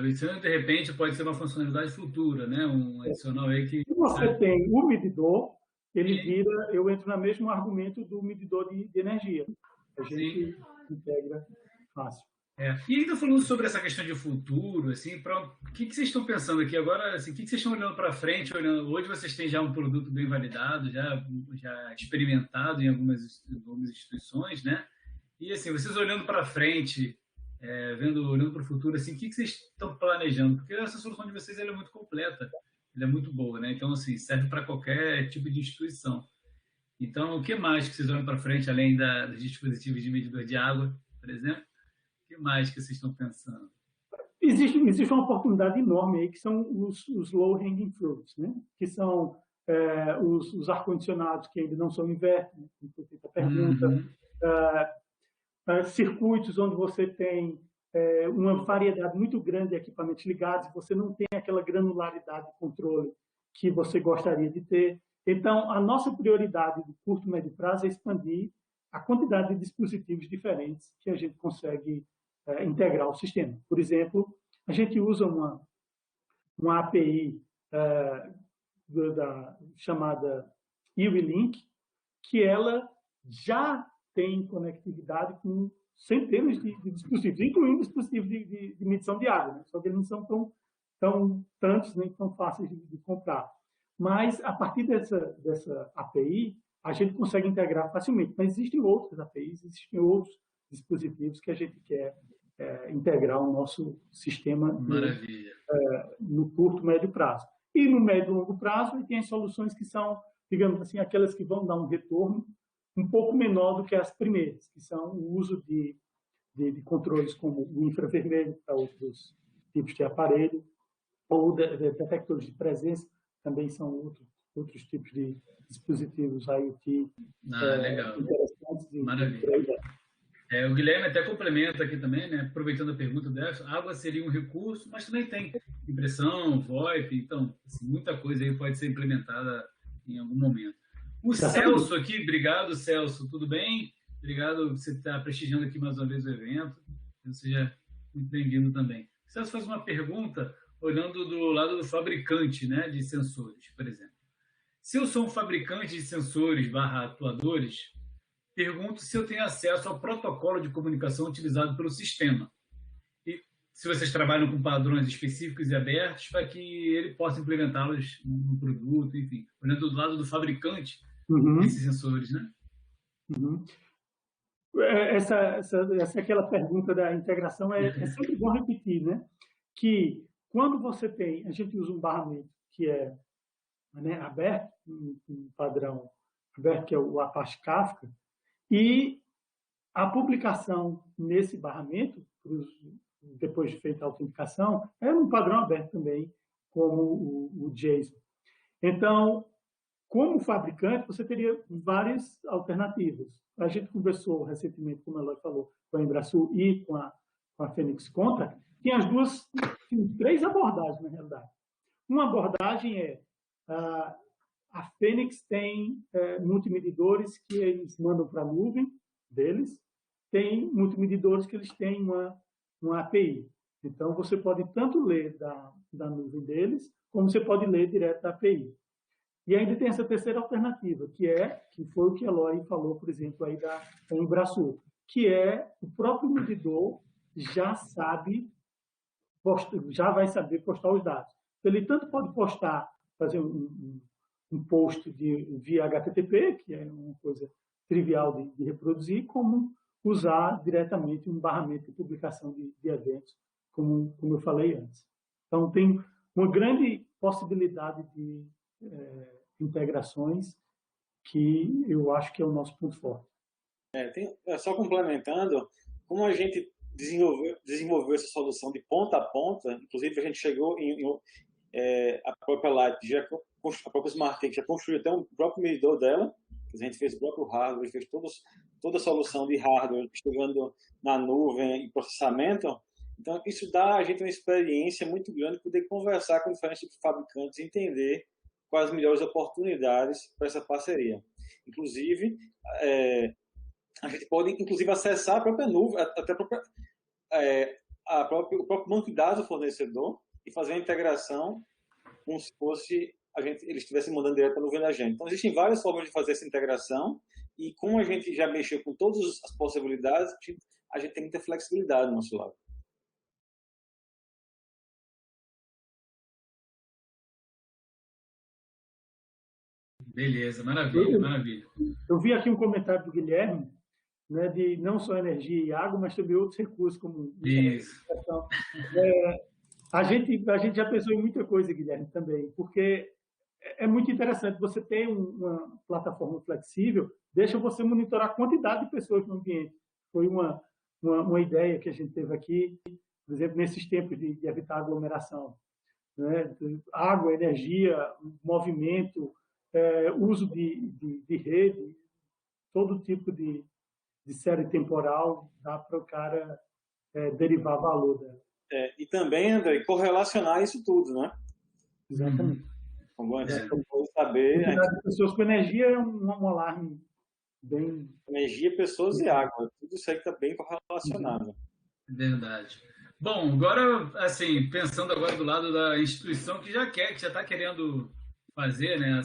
Isso, de repente, pode ser uma funcionalidade futura, né? Um adicional aí que... Se você tem o medidor, ele vira... Eu entro no mesmo argumento do medidor de energia. A gente integra fácil. E ainda falando sobre essa questão de futuro, assim, o que vocês estão pensando aqui agora? Assim, o que vocês estão olhando para frente? Hoje vocês têm já um produto bem validado, já experimentado em algumas instituições, né? E assim, vocês olhando para frente, olhando para o futuro, assim, o que vocês estão planejando? Porque essa solução de vocês ela é muito completa, ela é muito boa, né? Então, assim, serve para qualquer tipo de instituição. Então, o que mais que vocês olham para frente, além dos dispositivos de medidor de água, por exemplo? O que mais que vocês estão pensando? Existe uma oportunidade enorme aí, que são os low-hanging fruits, né? Que são os ar-condicionados que ainda não são inverter, né? Como foi feita a pergunta. Circuitos onde você tem uma variedade muito grande de equipamentos ligados, você não tem aquela granularidade de controle que você gostaria de ter. Então, a nossa prioridade do curto e médio prazo é expandir a quantidade de dispositivos diferentes que a gente consegue integrar ao sistema. Por exemplo, a gente usa uma API chamada UELink, que ela já tem conectividade com centenas de dispositivos, incluindo dispositivos de medição de água, né? Só que eles não são tantos nem tão fáceis de comprar. Mas, a partir dessa API, a gente consegue integrar facilmente. Mas existem outras APIs, existem outros dispositivos que a gente quer integrar ao nosso sistema no curto e médio prazo. E no médio e longo prazo, tem as soluções que são, digamos assim, aquelas que vão dar um retorno um pouco menor do que as primeiras, que são o uso de controles como o infravermelho para outros tipos de aparelho, ou detectores de presença, também são outros tipos de dispositivos IoT legal. interessantes. Maravilha. O Guilherme até complementa aqui também, né? Aproveitando a pergunta dela, água seria um recurso, mas também tem impressão, VoIP, então, assim, muita coisa aí pode ser implementada em algum momento. O Celso aqui, obrigado, Celso, tudo bem? Obrigado por você estar prestigiando aqui mais uma vez o evento. Seja muito bem-vindo também. O Celso faz uma pergunta olhando do lado do fabricante, né, de sensores, por exemplo. Se eu sou um fabricante de sensores / atuadores, pergunto se eu tenho acesso ao protocolo de comunicação utilizado pelo sistema. E se vocês trabalham com padrões específicos e abertos para que ele possa implementá-los no produto, enfim, olhando do lado do fabricante desses sensores, né? Essa é aquela pergunta da integração, é sempre bom repetir, né? Que quando você a gente usa um barramento que é aberto, um padrão aberto, que é o Apache Kafka, e a publicação nesse barramento, depois de feita a autenticação, é um padrão aberto também, como o JSON. Então, como fabricante, você teria várias alternativas. A gente conversou recentemente, como a Eloy falou, com a Embrasul e com a Phoenix Contact, tem as duas, tem 3 abordagens, na realidade. Uma abordagem é a Phoenix tem multimedidores que eles mandam para a nuvem deles, tem multimedidores que eles têm uma API. Então, você pode tanto ler da nuvem deles, como você pode ler direto da API. E ainda tem essa terceira alternativa, que foi o que a Eloy falou, por exemplo, aí da Embrasul, que é o próprio medidor já vai saber postar os dados. Então, ele tanto pode fazer um post via HTTP, que é uma coisa trivial de reproduzir, como usar diretamente um barramento de publicação de eventos, como eu falei antes. Então, tem uma grande possibilidade de integrações que eu acho que é o nosso ponto forte. Só complementando, como a gente desenvolveu essa solução de ponta a ponta, inclusive a gente chegou a própria Light, a própria SmartTech já construiu até um próprio medidor dela, a gente fez o próprio hardware, fez toda a solução de hardware, chegando na nuvem e processamento. Então, isso dá a gente uma experiência muito grande, poder conversar com diferentes fabricantes e entender quais as melhores oportunidades para essa parceria. Inclusive, a gente pode acessar a própria nuvem, até o próprio banco de dados do fornecedor e fazer a integração como se fosse eles estivessem mandando direto para a nuvem da gente. Então, existem várias formas de fazer essa integração e como a gente já mexeu com todas as possibilidades, a gente tem muita flexibilidade do nosso lado. Beleza, maravilha, maravilha. Eu vi aqui um comentário do Guilherme, né, de não só energia e água, mas também outros recursos, como isso. A gente já pensou em muita coisa, Guilherme, também, porque é muito interessante. Você ter uma plataforma flexível, deixa você monitorar a quantidade de pessoas no ambiente. Foi uma ideia que a gente teve aqui, por exemplo, nesses tempos de evitar aglomeração. Né? Água, energia, movimento, uso de rede, todo tipo de série temporal, dá para o cara derivar valor dela. E também, André, correlacionar isso tudo, né? Exatamente. Como antes, vou saber. Quantidade de pessoas com energia é um alarme bem... Energia, pessoas e água. Tudo isso aí está bem correlacionado. Verdade. Bom, agora, assim, pensando agora do lado da instituição que já está querendo fazer, né,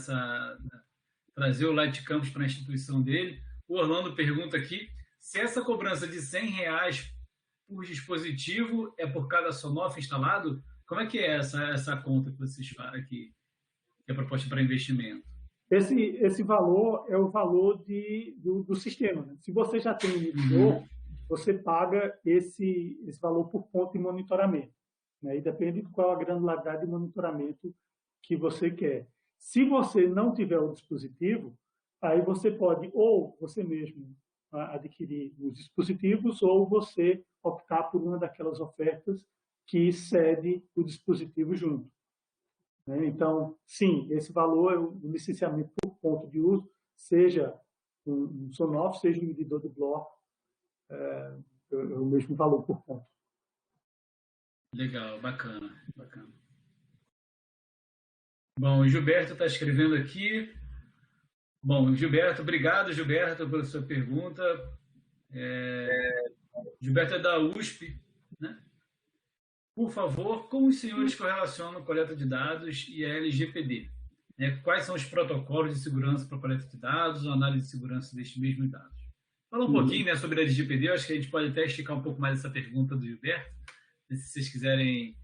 trazer o Light Campus para a instituição dele, o Orlando pergunta aqui se essa cobrança de R$100 por dispositivo é por cada Sonoff instalado? Como é que é essa conta que vocês fazem aqui, que é proposta para investimento? Esse valor é o valor do sistema. Né? Se você já tem um medidor, você paga esse valor por ponto de monitoramento. Né? E depende de qual a granularidade de monitoramento que você quer. Se você não tiver o dispositivo, aí você pode ou você mesmo adquirir os dispositivos ou você optar por uma daquelas ofertas que cede o dispositivo junto. Então, sim, esse valor é o licenciamento por ponto de uso, seja um Sonoff, seja um medidor de bloco, é o mesmo valor por ponto. Legal, bacana, bacana. Bom, o Gilberto está escrevendo aqui. Bom, Gilberto, obrigado, Gilberto, pela sua pergunta. Gilberto é da USP, né? Por favor, como os senhores correlacionam coleta de dados e a LGPD? Quais são os protocolos de segurança para a coleta de dados, a análise de segurança destes mesmos dados? Fala um pouquinho, né, sobre a LGPD, eu acho que a gente pode até esticar um pouco mais essa pergunta do Gilberto. Se vocês quiserem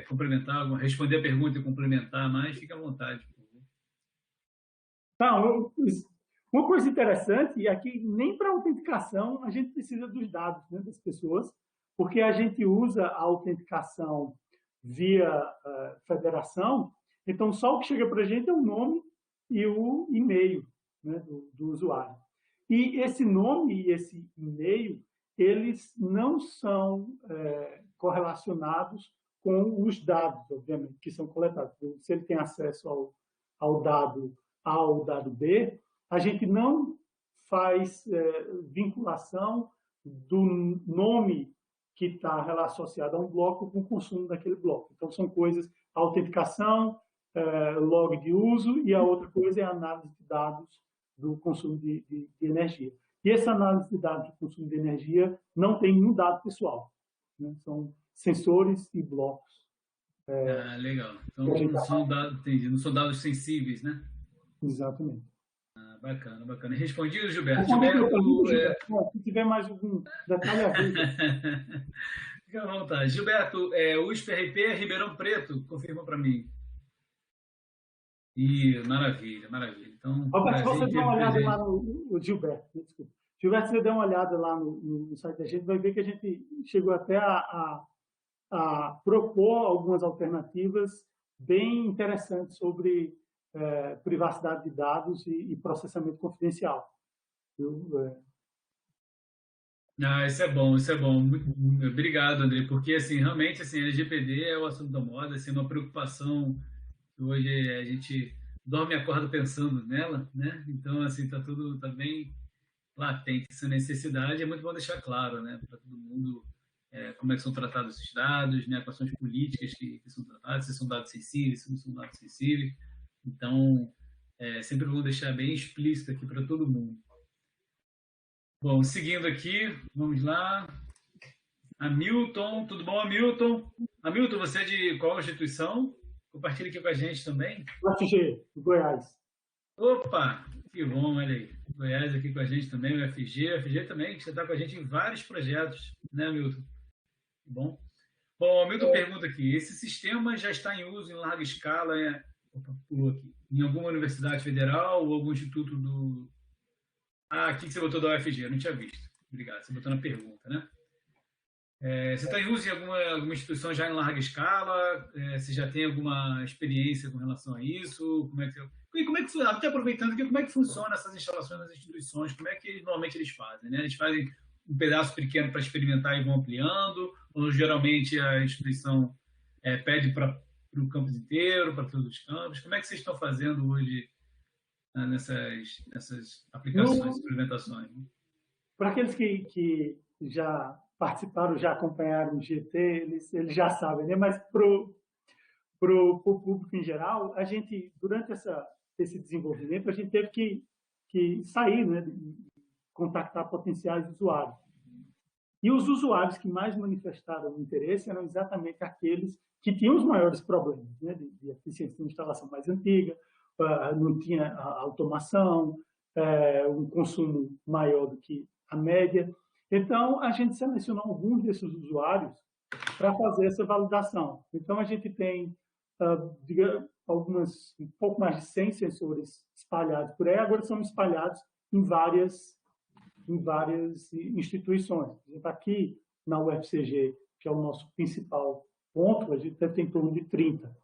complementar, responder a pergunta e complementar mais, fique à vontade. Não, uma coisa interessante é que nem para autenticação a gente precisa dos dados, né, das pessoas, porque a gente usa a autenticação via federação, então só o que chega para a gente é o nome e o e-mail, né, do usuário. E esse nome e esse e-mail, eles não são correlacionados com os dados, obviamente, que são coletados. Se ele tem acesso ao dado A ou dado B, a gente não faz vinculação do nome que está associado a um bloco com o consumo daquele bloco. Então, são coisas, a autenticação, log de uso, e a outra coisa é a análise de dados do consumo de energia. E essa análise de dados de consumo de energia não tem nenhum dado pessoal. Né? São sensores e blocos. Legal. Então, não são dados sensíveis, né? Exatamente. Bacana, bacana. Respondido, Gilberto? Se tiver mais algum detalhe a ver. Fica à vontade. Gilberto, USP-RP é Ribeirão Preto, confirma para mim. Maravilha, maravilha. Então, se você der uma olhada lá no Gilberto, desculpa. Gilberto, se você der uma olhada lá no site da gente, vai ver que a gente chegou até a propor algumas alternativas bem interessantes sobre privacidade de dados e processamento confidencial. Isso é bom, isso é bom. Muito obrigado, André, porque assim, realmente assim, a LGPD é o assunto da moda, assim, uma preocupação que hoje a gente dorme e acorda pensando nela, né? Então, assim, tá bem latente essa necessidade, é muito bom deixar claro, né, para todo mundo como é que são tratados esses dados, né, quais são as políticas que são tratadas, se são dados sensíveis, se não são dados sensíveis. Então, sempre vou deixar bem explícito aqui para todo mundo. Bom, seguindo aqui, vamos lá. Hamilton, tudo bom, Hamilton? Hamilton, você é de qual instituição? Compartilha aqui com a gente também. UFG, do Goiás. Opa, que bom, olha aí. Goiás aqui com a gente também, o UFG também, que você está com a gente em vários projetos, né, Hamilton? Bom. Bom, Hamilton pergunta aqui, esse sistema já está em uso em larga escala pulou aqui, em alguma universidade federal ou algum instituto do... aqui que você botou da UFG, eu não tinha visto. Obrigado, você botou na pergunta, né? Você está em uso em alguma instituição já em larga escala? Você já tem alguma experiência com relação a isso? Como é que até aproveitando aqui, como é que funciona essas instalações nas instituições? Como é que normalmente eles fazem? Né? Eles fazem um pedaço pequeno para experimentar e vão ampliando? Ou geralmente a instituição pede para o campus inteiro, para todos os campos? Como é que vocês estão fazendo hoje nessas aplicações, experimentações? Para aqueles que já participaram, já acompanharam o GT, eles já sabem, né? Mas para o público em geral, a gente, durante esse desenvolvimento, a gente teve que sair, né, de contactar potenciais usuários. E os usuários que mais manifestaram interesse eram exatamente aqueles que tinham os maiores problemas, né, de eficiência de instalação mais antiga, não tinha a automação, um consumo maior do que a média. Então, a gente selecionou alguns desses usuários para fazer essa validação. Então, a gente tem um pouco mais de 100 sensores espalhados por aí, agora são espalhados em várias instituições. A gente está aqui na UFCG, que é o nosso principal ponto, a gente tem em torno de 30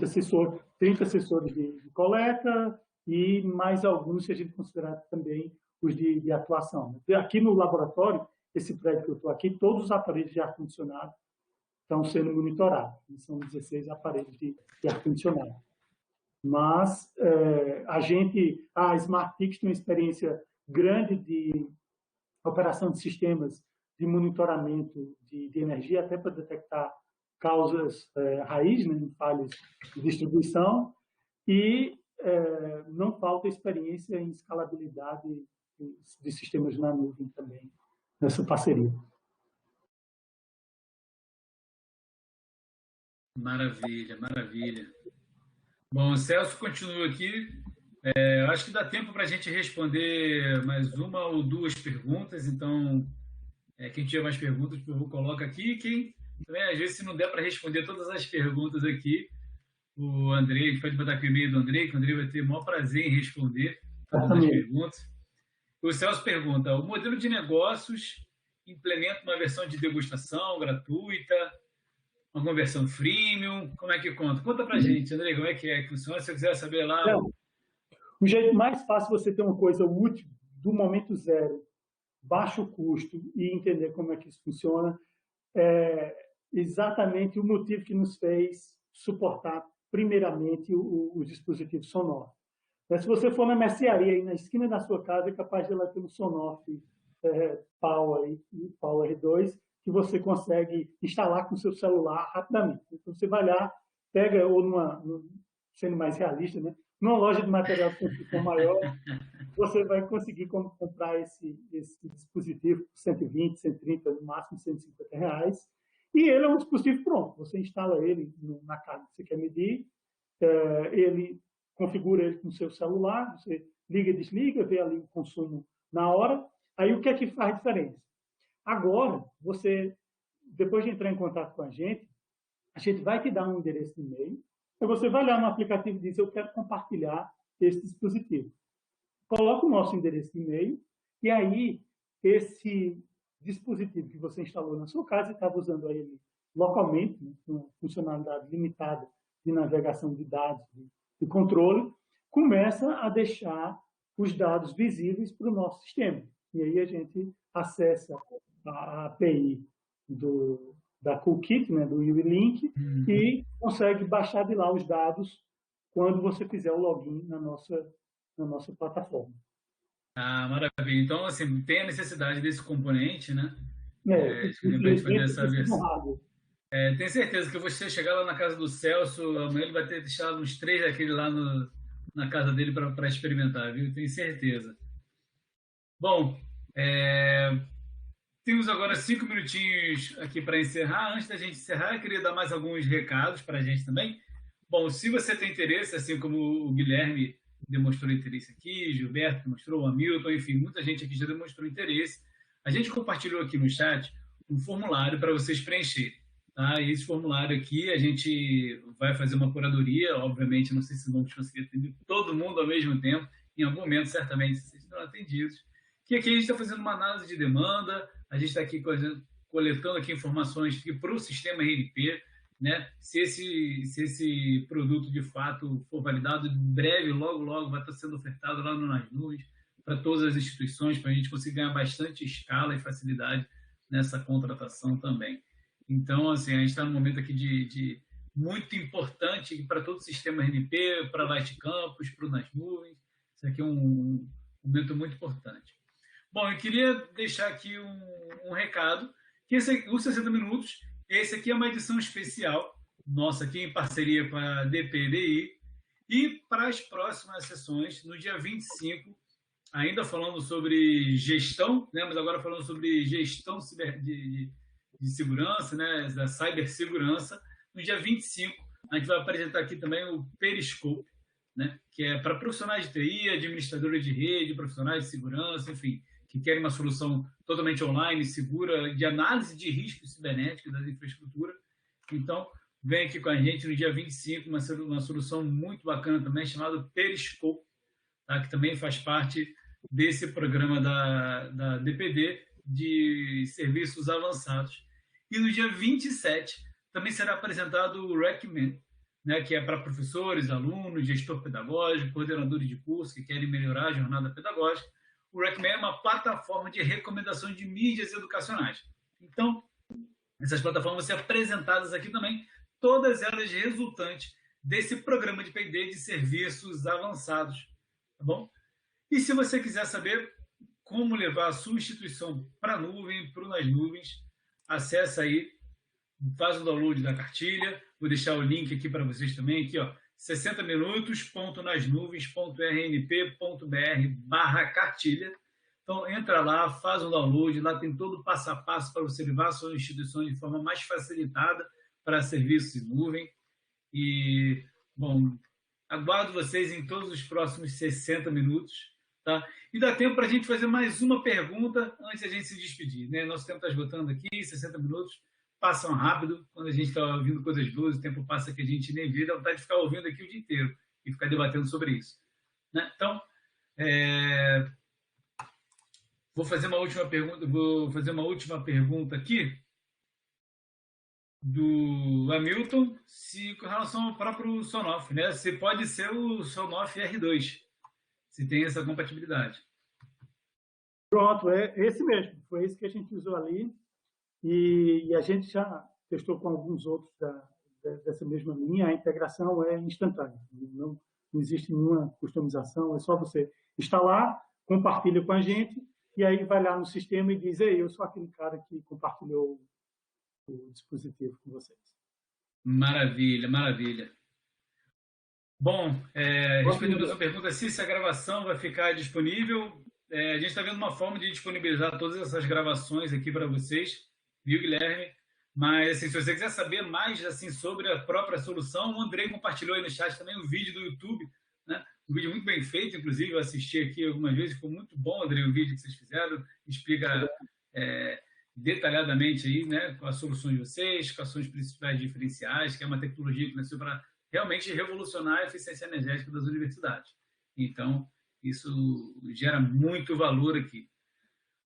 sensores de coleta e mais alguns, se a gente considerar também os de atuação. Aqui no laboratório, esse prédio que eu estou aqui, todos os aparelhos de ar-condicionado estão sendo monitorados. São 16 aparelhos de ar-condicionado. Mas a SmartPix tem uma experiência grande de operação de sistemas de monitoramento de energia, até para detectar causas raiz, né, em falhas de distribuição, e não falta experiência em escalabilidade de sistemas na nuvem também, nessa parceria. Maravilha, maravilha. Bom, o Celso continua aqui. Eu acho que dá tempo para a gente responder mais uma ou duas perguntas, então, quem tiver mais perguntas, por favor, coloca aqui. Às vezes, se não der para responder todas as perguntas aqui, o Andrei, a gente pode botar aqui o e-mail do Andrei, que o Andrei vai ter o maior prazer em responder todas as perguntas. O Celso pergunta, o modelo de negócios implementa uma versão de degustação gratuita, uma versão freemium, como é que conta? Conta para a gente, Andrei, como é que funciona, se você quiser saber lá. O jeito mais fácil de você ter uma coisa útil, do momento zero, baixo custo, e entender como é que isso funciona, é exatamente o motivo que nos fez suportar, primeiramente, os dispositivos Sonoff. Se você for na mercearia, aí na esquina da sua casa, é capaz de ela ter um Sonoff Power R2, que você consegue instalar com o seu celular rapidamente. Então, você vai lá, pega, ou sendo mais realista, né? Numa loja de material de construção maior, você vai conseguir comprar esse dispositivo por 120, 130, no máximo 150 reais. E ele é um dispositivo pronto. Você instala ele na casa que você quer medir, ele configura ele com o seu celular, você liga e desliga, vê ali o consumo na hora. Aí o que é que faz diferença? Agora, depois de entrar em contato com a gente vai te dar um endereço de e-mail, aí você vai lá no aplicativo e diz, eu quero compartilhar esse dispositivo. Coloca o nosso endereço de e-mail, e aí esse dispositivo que você instalou na sua casa e estava usando ele localmente, né, com uma funcionalidade limitada de navegação de dados, de controle, começa a deixar os dados visíveis para o nosso sistema. E aí a gente acessa a API da CoolKit, né, do UILink, e consegue baixar de lá os dados quando você fizer o login na nossa plataforma. Maravilha. Então, assim, tem a necessidade desse componente, né? De fazer essa versão. Tenho certeza que você chegar lá na casa do Celso, amanhã ele vai ter deixado uns 3 daquele lá na casa dele para experimentar, viu? Tenho certeza. Bom, temos agora 5 minutinhos aqui para encerrar. Antes da gente encerrar, eu queria dar mais alguns recados para a gente também. Bom, se você tem interesse, assim como o Guilherme demonstrou interesse aqui, Gilberto demonstrou, o Hamilton, enfim, muita gente aqui já demonstrou interesse. A gente compartilhou aqui no chat um formulário para vocês preencherem. Tá? E esse formulário aqui, a gente vai fazer uma curadoria, obviamente, não sei se vamos conseguir atender todo mundo ao mesmo tempo, em algum momento, certamente, vocês serão atendidos. Que aqui a gente está fazendo uma análise de demanda, a gente está aqui coletando aqui informações para o sistema RNP, né? Se esse produto, de fato, for validado, em breve, logo vai estar sendo ofertado lá nas nuvens para todas as instituições, para a gente conseguir ganhar bastante escala e facilidade nessa contratação também. Então, assim, a gente está num momento aqui de muito importante para todo o sistema RNP, para Light Campus, para o nas nuvens. Isso aqui é um momento muito importante. Bom, eu queria deixar aqui um recado, que os 60 minutos, esse aqui é uma edição especial, nossa aqui em parceria com a DPDI. E para as próximas sessões, no dia 25, ainda falando sobre gestão, né, mas agora falando sobre gestão de segurança, né, da cibersegurança, no dia 25, a gente vai apresentar aqui também o Periscope, né, que é para profissionais de TI, administradores de rede, profissionais de segurança, enfim, que querem uma solução totalmente online, segura, de análise de riscos cibernéticos da infraestrutura. Então, vem aqui com a gente no dia 25 uma solução muito bacana também, chamada Periscope, tá? Que também faz parte desse programa da DPD de serviços avançados. E no dia 27 também será apresentado o RecMan, né, que é para professores, alunos, gestor pedagógico, coordenadores de curso que querem melhorar a jornada pedagógica. O RecMan é uma plataforma de recomendação de mídias educacionais. Então, essas plataformas vão ser apresentadas aqui também, todas elas resultantes desse programa de P&D de serviços avançados, tá bom? E se você quiser saber como levar a sua instituição para a nuvem, para o Nas Nuvens, acessa aí, faz o download da cartilha, vou deixar o link aqui para vocês também, aqui, ó, 60minutos.nasnuvens.rnp.br/cartilha. Então, entra lá, faz um download, lá tem todo o passo a passo para você levar a sua instituição de forma mais facilitada para serviços em nuvem. E, bom, aguardo vocês em todos os próximos 60 minutos, tá? E dá tempo para a gente fazer mais uma pergunta antes de a gente se despedir, né? Nosso tempo está esgotando aqui, 60 minutos passam rápido. Quando a gente está ouvindo coisas boas, o tempo passa que a gente nem vê, dá vontade de ficar ouvindo aqui o dia inteiro e ficar debatendo sobre isso, né? Então, vou fazer uma última pergunta aqui do Hamilton, com relação ao próprio Sonoff, né? Se pode ser o Sonoff R2, se tem essa compatibilidade. Pronto, é esse mesmo. Foi esse que a gente usou ali e a gente já testou com alguns outros dessa mesma linha. A integração é instantânea, não existe nenhuma customização, é só você instalar, compartilha com a gente e aí vai lá no sistema e diz: ei, eu sou aquele cara que compartilhou o dispositivo com vocês. Maravilha, maravilha. Bom, respondendo a sua pergunta, se a gravação vai ficar disponível, a gente está vendo uma forma de disponibilizar todas essas gravações aqui para vocês, viu, Guilherme? Mas, assim, se você quiser saber mais assim, sobre a própria solução, o Andrei compartilhou aí no chat também um vídeo do YouTube, né? Um vídeo muito bem feito, inclusive, eu assisti aqui algumas vezes, ficou muito bom, Andrei, o vídeo que vocês fizeram, explica detalhadamente aí, né, com as soluções de vocês, quais são os principais diferenciais, que é uma tecnologia que nasceu para realmente revolucionar a eficiência energética das universidades. Então, isso gera muito valor aqui.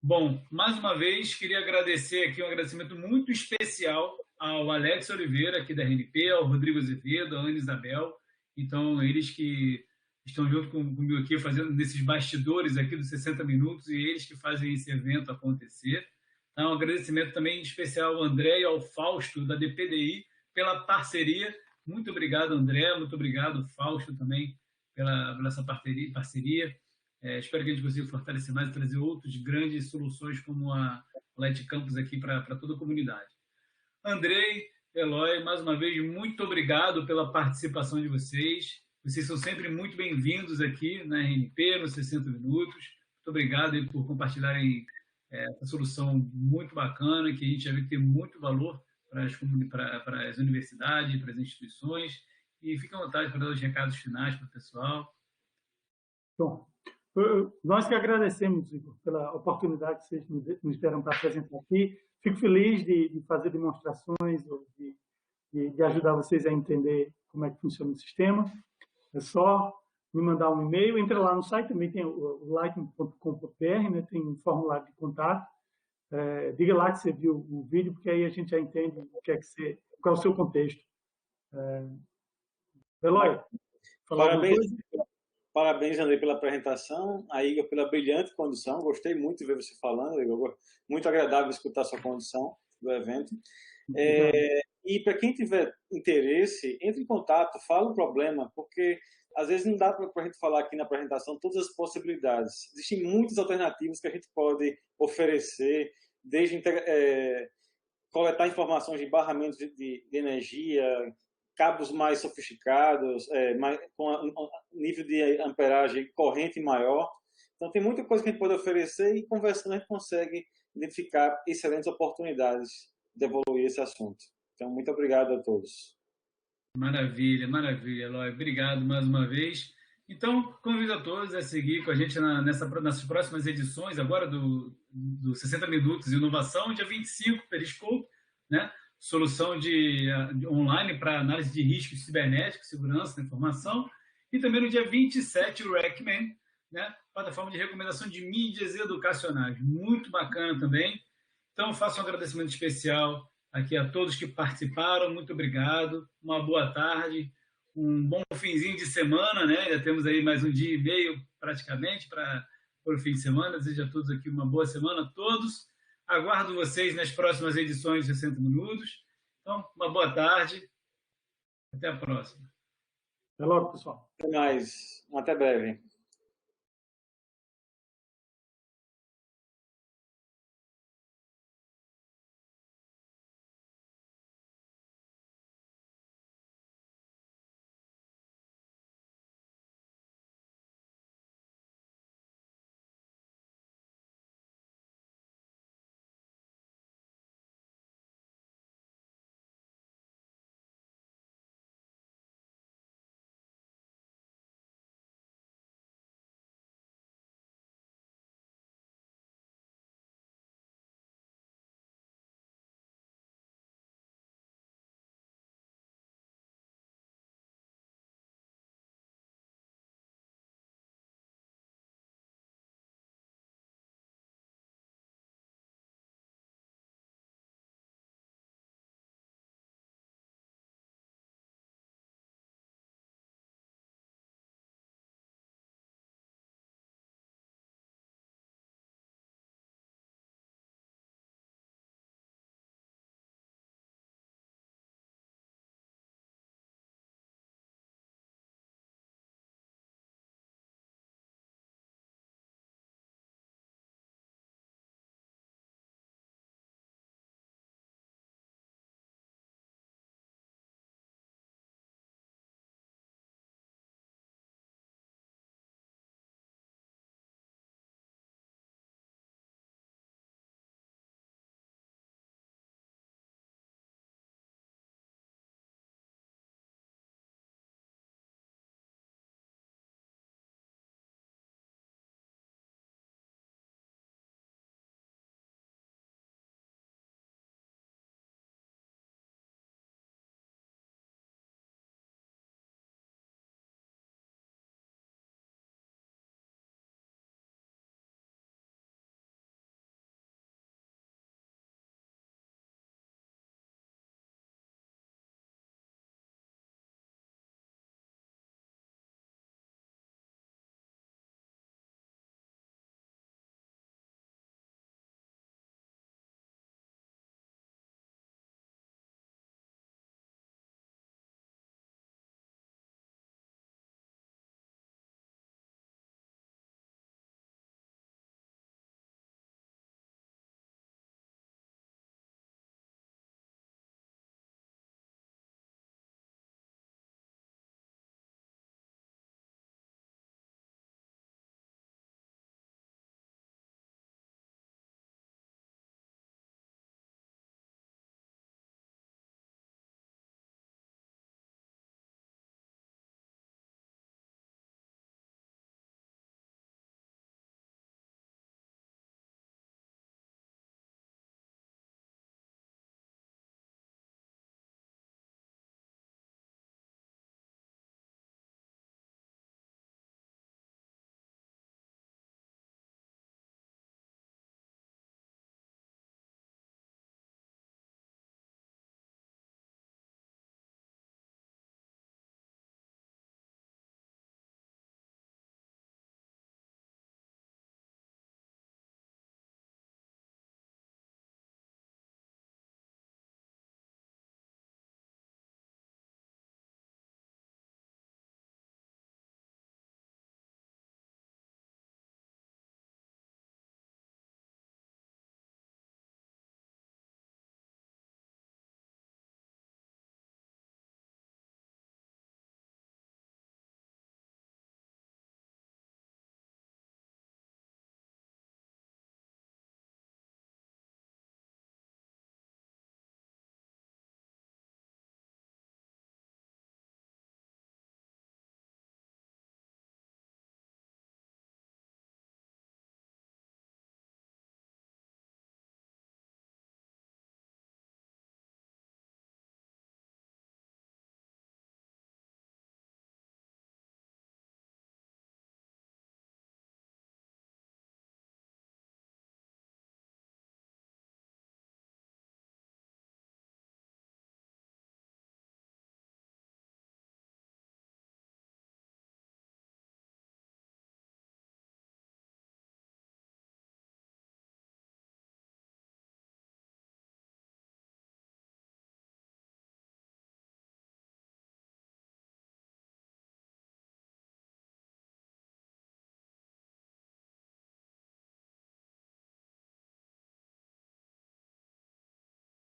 Bom, mais uma vez, queria agradecer aqui um agradecimento muito especial ao Alex Oliveira, aqui da RNP, ao Rodrigo Azevedo, à Ana Isabel. Então, eles que estão junto comigo aqui, fazendo nesses bastidores aqui dos 60 minutos, e eles que fazem esse evento acontecer. Então, um agradecimento também especial ao André e ao Fausto, da DPDI, pela parceria. Muito obrigado, André. Muito obrigado, Fausto, também, pela essa parceria. Espero que a gente consiga fortalecer mais e trazer outras grandes soluções como a Light Campus aqui para toda a comunidade. Andrei, Eloy, mais uma vez, muito obrigado pela participação de vocês. Vocês são sempre muito bem-vindos aqui na RNP, nos 60 Minutos. Muito obrigado por compartilharem essa solução muito bacana, que a gente já vê que tem muito valor para as universidades, para as instituições. E fiquem à vontade para dar os recados finais para o pessoal. Bom, nós que agradecemos, Igor, pela oportunidade que vocês nos deram para apresentar aqui. Fico feliz de fazer demonstrações, de ajudar vocês a entender como é que funciona o sistema. É só me mandar um e-mail, entra lá no site, também tem o lightning.com.br, né, tem um formulário de contato. Diga lá que você viu o vídeo, porque aí a gente já entende qual é o seu contexto. Eloy, Parabéns, André, pela apresentação, a Igor pela brilhante condução, gostei muito de ver você falando, Igor, muito agradável escutar a sua condução do evento. E para quem tiver interesse, entre em contato, fala o problema, porque às vezes não dá para a gente falar aqui na apresentação todas as possibilidades. Existem muitas alternativas que a gente pode oferecer, desde coletar informações de barramentos de energia, cabos mais sofisticados, com nível de amperagem e corrente maior. Então, tem muita coisa que a gente pode oferecer e, conversando, a gente consegue identificar excelentes oportunidades de evoluir esse assunto. Então, muito obrigado a todos. Maravilha, maravilha, Eloy. Obrigado mais uma vez. Então, convido a todos a seguir com a gente nessas próximas edições, agora do 60 Minutos de Inovação, dia 25, Periscope, né? Solução de online para análise de riscos cibernéticos, segurança da informação. E também no dia 27, o RecMan, né? Plataforma de recomendação de mídias educacionais. Muito bacana também. Então, faço um agradecimento especial aqui a todos que participaram. Muito obrigado. Uma boa tarde. Um bom finzinho de semana, né? Já temos aí mais um dia e meio, praticamente, para o fim de semana. Desejo a todos aqui uma boa semana a todos. Aguardo vocês nas próximas edições de 60 Minutos. Então, uma boa tarde. Até a próxima. Até logo, pessoal. Até mais. Até breve.